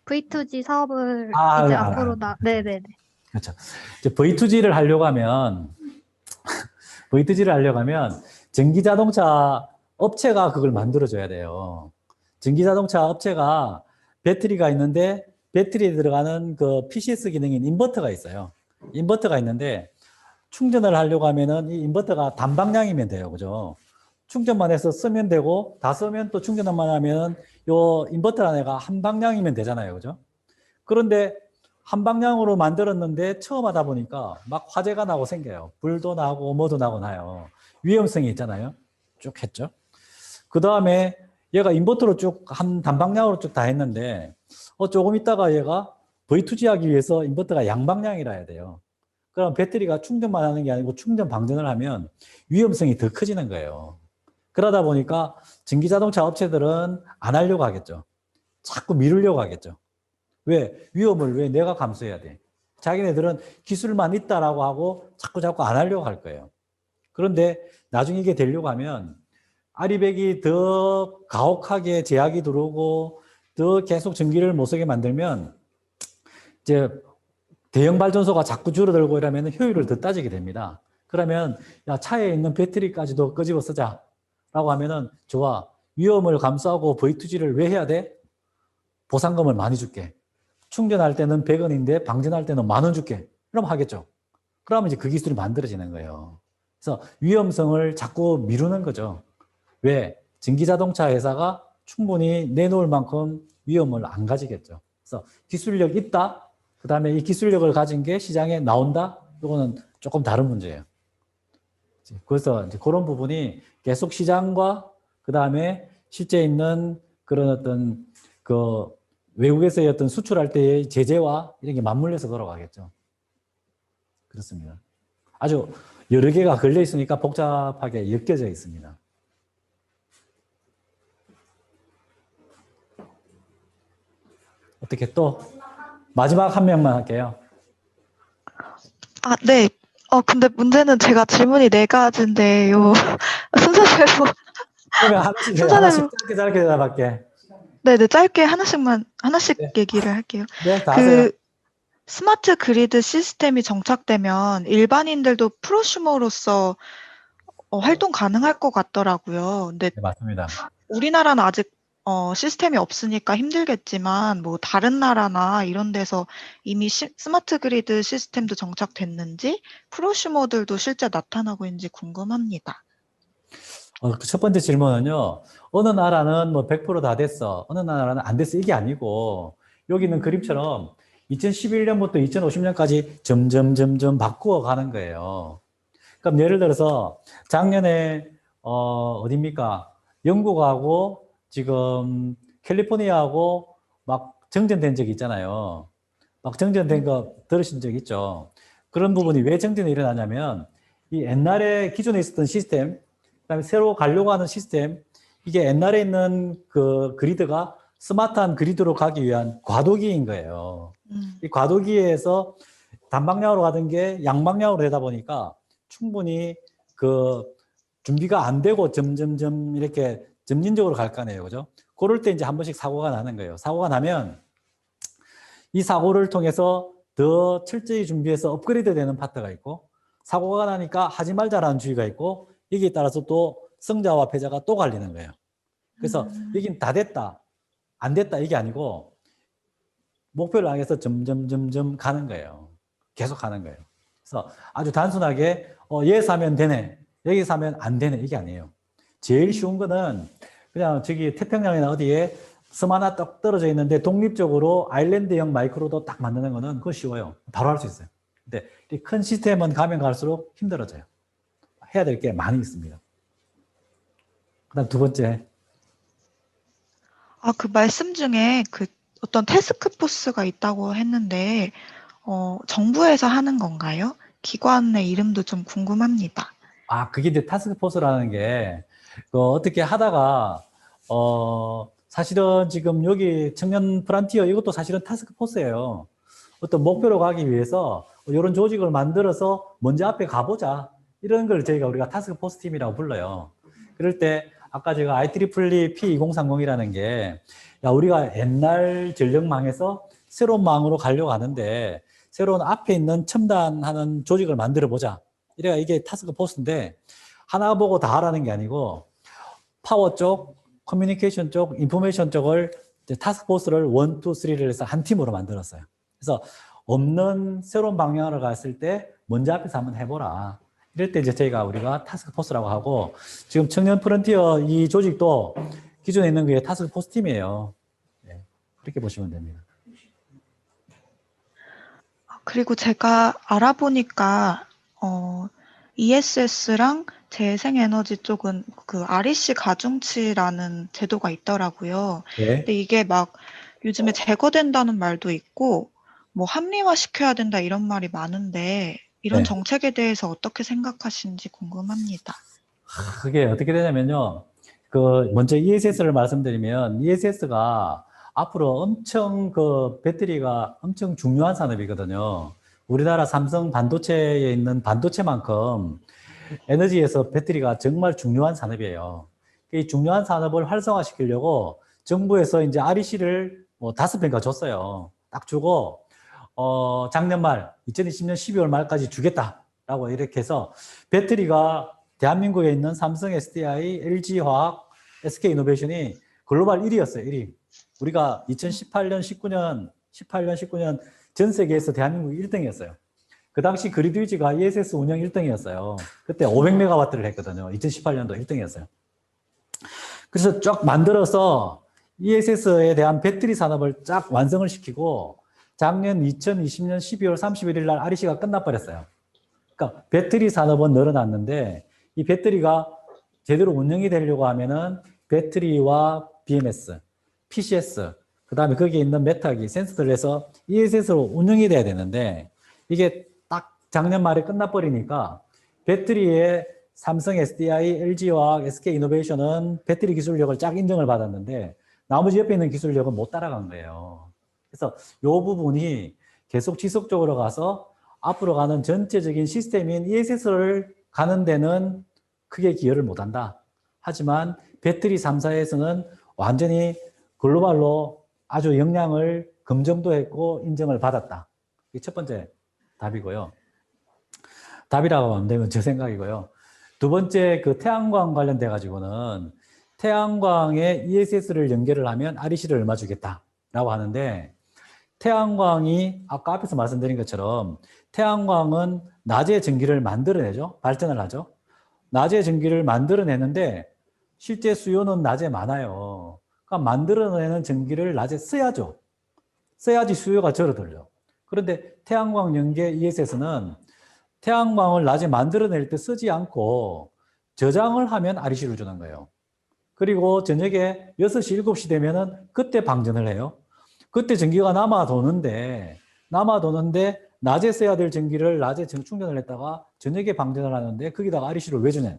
V2G 사업을 아, 이제 알아, 앞으로 알아. 네네네. 그렇죠. 이제 V2G를 하려고 하면 V2G를 하려고 하면 전기자동차 업체가 그걸 만들어줘야 돼요. 전기자동차 업체가 배터리가 있는데 배터리에 들어가는 그 PCS 기능인 인버터가 있어요. 인버터가 있는데 충전을 하려고 하면은 이 인버터가 단방향이면 돼요. 그죠? 충전만 해서 쓰면 되고 다 쓰면 또 충전만 하면 요 인버터 안에가 한 방향이면 되잖아요. 그죠? 그런데 한 방향으로 만들었는데 처음 하다 보니까 막 화재가 나고 생겨요. 불도 나고 뭐도 나고 나요. 위험성이 있잖아요. 쭉 했죠. 그 다음에 얘가 인버터로 쭉 한 단방향으로 쭉 다 했는데 조금 있다가 얘가 V2G 하기 위해서 인버터가 양방향이라 해야 돼요. 그럼 배터리가 충전만 하는 게 아니고 충전 방전을 하면 위험성이 더 커지는 거예요. 그러다 보니까 전기자동차 업체들은 안 하려고 하겠죠. 자꾸 미루려고 하겠죠. 왜? 위험을 왜 내가 감수해야 돼? 자기네들은 기술만 있다라고 하고 자꾸 안 하려고 할 거예요. 그런데 나중에 이게 되려고 하면 아리백이 더 가혹하게 제약이 들어오고 더 계속 전기를 못 쓰게 만들면 이제 대형 발전소가 자꾸 줄어들고 이러면 효율을 더 따지게 됩니다. 그러면 야, 차에 있는 배터리까지도 끄집어 쓰자 라고 하면은 좋아. 위험을 감수하고 V2G를 왜 해야 돼? 보상금을 많이 줄게. 충전할 때는 100원인데 방전할 때는 10,000원 줄게. 그럼 하겠죠. 그러면 이제 그 기술이 만들어지는 거예요. 그래서 위험성을 자꾸 미루는 거죠. 왜? 전기자동차 회사가 충분히 내놓을 만큼 위험을 안 가지겠죠. 그래서 기술력 있다. 그 다음에 이 기술력을 가진 게 시장에 나온다. 이거는 조금 다른 문제예요. 그래서 이제 그런 부분이 계속 시장과 그 다음에 실제 있는 그런 어떤 그 외국에서의 어떤 수출할 때의 제재와 이런 게 맞물려서 돌아가겠죠. 그렇습니다. 아주 여러 개가 걸려 있으니까 복잡하게 엮여져 있습니다. 어떻게 또 마지막 한 명만 할게요. 아, 네. 근데 문제는 제가 질문이 4가지인데요. 순서대로, 그러면 하나씩 해요. 순서대로, 하나씩 짧게 대답할게. 네네, 짧게 하나씩 네, 얘기를 할게요. 네, 다 하세요. 그, 스마트 그리드 시스템이 정착되면 일반인들도 프로슈머로서 활동 가능할 것 같더라고요. 근데 네, 맞습니다. 우리나라는 아직 시스템이 없으니까 힘들겠지만 뭐 다른 나라나 이런 데서 이미 스마트 그리드 시스템도 정착됐는지 프로슈머들도 실제 나타나고 있는지 궁금합니다. 그 첫 번째 질문은요. 어느 나라는 뭐 100%다 됐어. 어느 나라는 안 됐어. 이게 아니고 여기 있는 그림처럼 2011년부터 2050년까지 점점 바꾸어 가는 거예요. 그럼 예를 들어서 작년에 어디입니까? 영국하고 지금 캘리포니아하고 막 정전된 적이 있잖아요. 막 정전된 거 들으신 적 있죠? 그런 부분이 왜 정전이 일어나냐면 이 옛날에 기존에 있었던 시스템, 그다음에 새로 가려고 하는 시스템, 이게 옛날에 있는 그 그리드가 스마트한 그리드로 가기 위한 과도기인 거예요. 이 과도기에서 단방향으로 가던 게 양방향으로 되다 보니까 충분히 그 준비가 안 되고 점점점 이렇게 점진적으로 갈 거 아니에요. 그죠? 그럴 때 이제 한 번씩 사고가 나는 거예요. 사고가 나면 이 사고를 통해서 더 철저히 준비해서 업그레이드 되는 파트가 있고 사고가 나니까 하지 말자라는 주의가 있고 여기에 따라서 또 승자와 패자가 또 갈리는 거예요. 그래서 여긴 다 됐다, 안 됐다 이게 아니고 목표를 향해서 점점 가는 거예요. 계속 가는 거예요. 그래서 아주 단순하게 여기서 하면 되네, 여기서 하면 안 되네 이게 아니에요. 제일 쉬운 거는 그냥 저기 태평양이나 어디에 섬 하나 딱 떨어져 있는데 독립적으로 아일랜드형 마이크로도 딱 만드는 거는 그거 쉬워요. 바로 할 수 있어요. 근데 이 큰 시스템은 가면 갈수록 힘들어져요. 해야 될 게 많이 있습니다. 그다음 두 번째. 그 말씀 중에 그 어떤 태스크포스가 있다고 했는데, 정부에서 하는 건가요? 기관의 이름도 좀 궁금합니다. 그게 이제 타스크포스라는 게 어떻게 하다가 사실은 지금 여기 청년 프란티어 이것도 사실은 타스크포스예요. 어떤 목표로 가기 위해서 이런 조직을 만들어서 먼저 앞에 가보자. 이런 걸 우리가 타스크포스 팀이라고 불러요. 그럴 때 아까 제가 IEEE P2030이라는 게, 야, 우리가 옛날 전력망에서 새로운 망으로 가려고 하는데, 새로운 앞에 있는 첨단하는 조직을 만들어 보자. 이래가 이게 타스크 포스인데, 하나 보고 다 하라는 게 아니고, 파워 쪽, 커뮤니케이션 쪽, 인포메이션 쪽을 타스크 포스를 1, 2, 3를 해서 한 팀으로 만들었어요. 그래서 없는 새로운 방향으로 갔을 때 먼저 앞에서 한번 해보라. 이럴 때 이제 우리가 타스크 포스라고 하고, 지금 청년 프론티어 이 조직도 기존에 있는 게 타스크 포스 팀이에요. 네, 그렇게 보시면 됩니다. 그리고 제가 알아보니까 ESS랑 재생에너지 쪽은 그 REC 가중치라는 제도가 있더라고요. 네. 근데 이게 막 요즘에 제거된다는 말도 있고 뭐 합리화 시켜야 된다 이런 말이 많은데 이런 네. 정책에 대해서 어떻게 생각하시는지 궁금합니다. 그게 어떻게 되냐면요. 먼저 ESS를 말씀드리면, ESS가 앞으로 엄청 배터리가 엄청 중요한 산업이거든요. 우리나라 삼성 반도체에 있는 반도체만큼 에너지에서 배터리가 정말 중요한 산업이에요. 이 중요한 산업을 활성화시키려고 정부에서 이제 REC를 5배인가 줬어요. 딱 주고, 작년 말, 2020년 12월 말까지 주겠다라고 이렇게 해서 배터리가 대한민국에 있는 삼성, SDI, LG화학, SK이노베이션이 글로벌 1위였어요. 1위. 우리가 2018년, 19년 전 세계에서 대한민국 1등이었어요. 그 당시 그리드위지가 ESS 운영 1등이었어요. 그때 500메가와트를 했거든요. 2018년도 1등이었어요. 그래서 쫙 만들어서 ESS에 대한 배터리 산업을 쫙 완성을 시키고 작년 2020년 12월 31일 날 REC가 끝나버렸어요. 그러니까 배터리 산업은 늘어났는데 이 배터리가 제대로 운영이 되려고 하면은 배터리와 BMS, PCS, 그 다음에 거기에 있는 메타기, 센서들을 해서 ESS로 운영이 돼야 되는데 이게 딱 작년 말에 끝나버리니까 배터리에 삼성, SDI, LG화학, SK이노베이션은 배터리 기술력을 쫙 인정을 받았는데 나머지 옆에 있는 기술력은 못 따라간 거예요. 그래서 이 부분이 계속 지속적으로 가서 앞으로 가는 전체적인 시스템인 ESS를 가는 데는 크게 기여를 못한다. 하지만 배터리 3사에서는 완전히 글로벌로 아주 역량을 검증도 했고 인정을 받았다. 이게 첫 번째 답이고요. 답이라고 하면 되면 제 생각이고요. 두 번째 태양광 관련돼 가지고는 태양광에 ESS를 연결을 하면 REC를 얼마 주겠다라고 하는데 태양광이 아까 앞에서 말씀드린 것처럼 태양광은 낮에 전기를 만들어내죠. 발전을 하죠. 낮에 전기를 만들어내는데 실제 수요는 낮에 많아요. 그러니까 만들어내는 전기를 낮에 써야죠. 써야지 수요가 줄어들죠. 그런데 태양광 연계 ESS는 태양광을 낮에 만들어낼 때 쓰지 않고 저장을 하면 REC를 주는 거예요. 그리고 저녁에 6시, 7시 되면은 그때 방전을 해요. 그때 전기가 남아 도는데 낮에 써야 될 전기를 낮에 충전을 했다가 저녁에 방전을 하는데 거기다가 REC를 왜 주냐?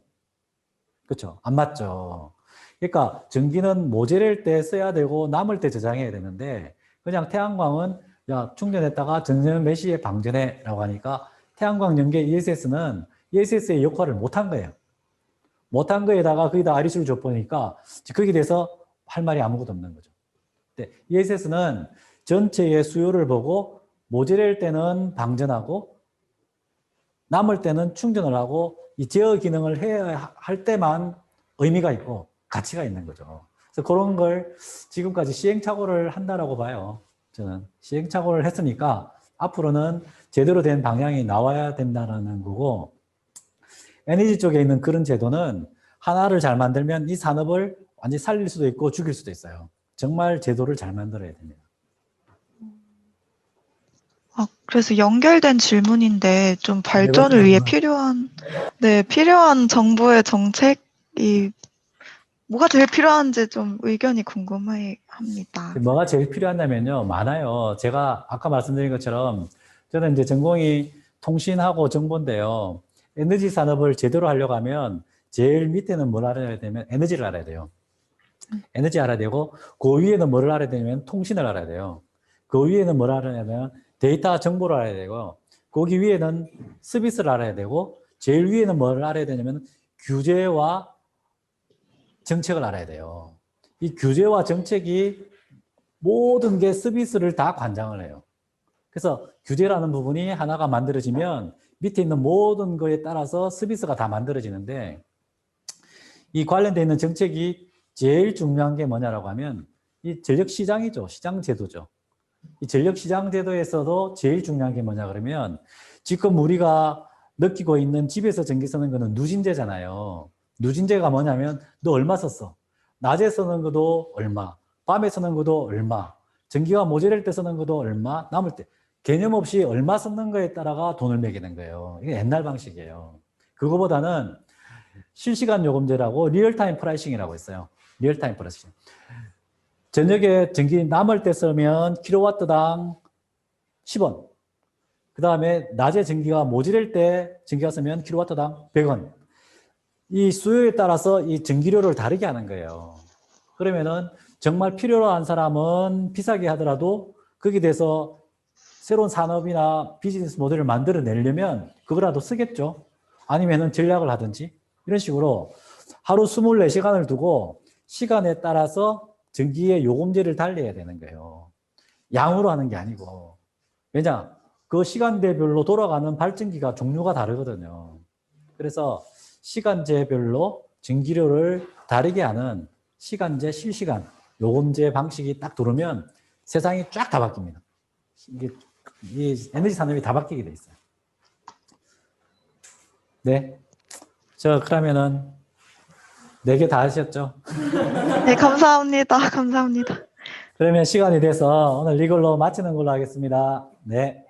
그렇죠? 안 맞죠. 그러니까 전기는 모자랄 때 써야 되고 남을 때 저장해야 되는데 그냥 태양광은 야 충전했다가 저녁 몇 시에 방전해라고 하니까 태양광 연계 ESS는 ESS의 역할을 못한 거예요. 못한 거에다가 거기다 REC를 줘보니까 거기에 대해서 할 말이 아무것도 없는 거죠. ESS는 전체의 수요를 보고 모자랄 때는 방전하고 남을 때는 충전을 하고 이 제어 기능을 해야 할 때만 의미가 있고 가치가 있는 거죠. 그래서 그런 걸 지금까지 시행착오를 한다라고 봐요. 저는 시행착오를 했으니까 앞으로는 제대로 된 방향이 나와야 된다는 거고 에너지 쪽에 있는 그런 제도는 하나를 잘 만들면 이 산업을 완전히 살릴 수도 있고 죽일 수도 있어요. 정말 제도를 잘 만들어야 됩니다. 그래서 연결된 질문인데 좀 발전을 위해 필요한 정부의 정책이 뭐가 제일 필요한지 좀 의견이 궁금합니다. 뭐가 제일 필요하냐면요. 많아요. 제가 아까 말씀드린 것처럼 저는 이제 전공이 통신하고 정보인데요. 에너지 산업을 제대로 하려고 하면 제일 밑에는 뭘 알아야 되면 에너지를 알아야 돼요. 에너지 알아야 되고 그 위에는 뭘 알아야 되냐면 통신을 알아야 돼요. 그 위에는 뭘 알아야 되냐면 데이터 정보를 알아야 되고 거기 위에는 서비스를 알아야 되고 제일 위에는 뭘 알아야 되냐면 규제와 정책을 알아야 돼요. 이 규제와 정책이 모든 게 서비스를 다 관장을 해요. 그래서 규제라는 부분이 하나가 만들어지면 밑에 있는 모든 거에 따라서 서비스가 다 만들어지는데, 이 관련되어 있는 정책이 제일 중요한 게 뭐냐라고 하면 이 전력시장이죠. 시장제도죠. 이 전력시장제도에서도 제일 중요한 게 뭐냐 그러면, 지금 우리가 느끼고 있는 집에서 전기 쓰는 거는 누진제잖아요. 누진제가 뭐냐면 너 얼마 썼어? 낮에 쓰는 것도 얼마, 밤에 쓰는 것도 얼마, 전기가 모자랄 때 쓰는 것도 얼마, 남을 때 개념 없이 얼마 쓰는 거에 따라가 돈을 매기는 거예요. 이게 옛날 방식이에요. 그거보다는 실시간 요금제라고 리얼타임 프라이싱이라고 있어요. 리얼타임 프라이싱. 저녁에 전기 남을 때 쓰면 킬로와트당 10원. 그 다음에 낮에 전기가 모자랄 때 전기가 쓰면 킬로와트당 100원. 이 수요에 따라서 이 전기료를 다르게 하는 거예요. 그러면은 정말 필요로 한 사람은 비싸게 하더라도 거기에 대해서 새로운 산업이나 비즈니스 모델을 만들어내려면 그거라도 쓰겠죠. 아니면은 전략을 하든지 이런 식으로 하루 24시간을 두고 시간에 따라서 전기의 요금제를 달리해야 되는 거예요. 양으로 하는 게 아니고. 왜냐? 그 시간대별로 돌아가는 발전기가 종류가 다르거든요. 그래서 시간제별로 전기료를 다르게 하는 시간제, 실시간 요금제 방식이 딱 들어오면 세상이 쫙 다 바뀝니다. 이 에너지 산업이 다 바뀌게 돼 있어요. 네. 그러면은 4개 다 하셨죠? 네, 감사합니다. 감사합니다. 그러면 시간이 돼서 오늘 이걸로 마치는 걸로 하겠습니다. 네.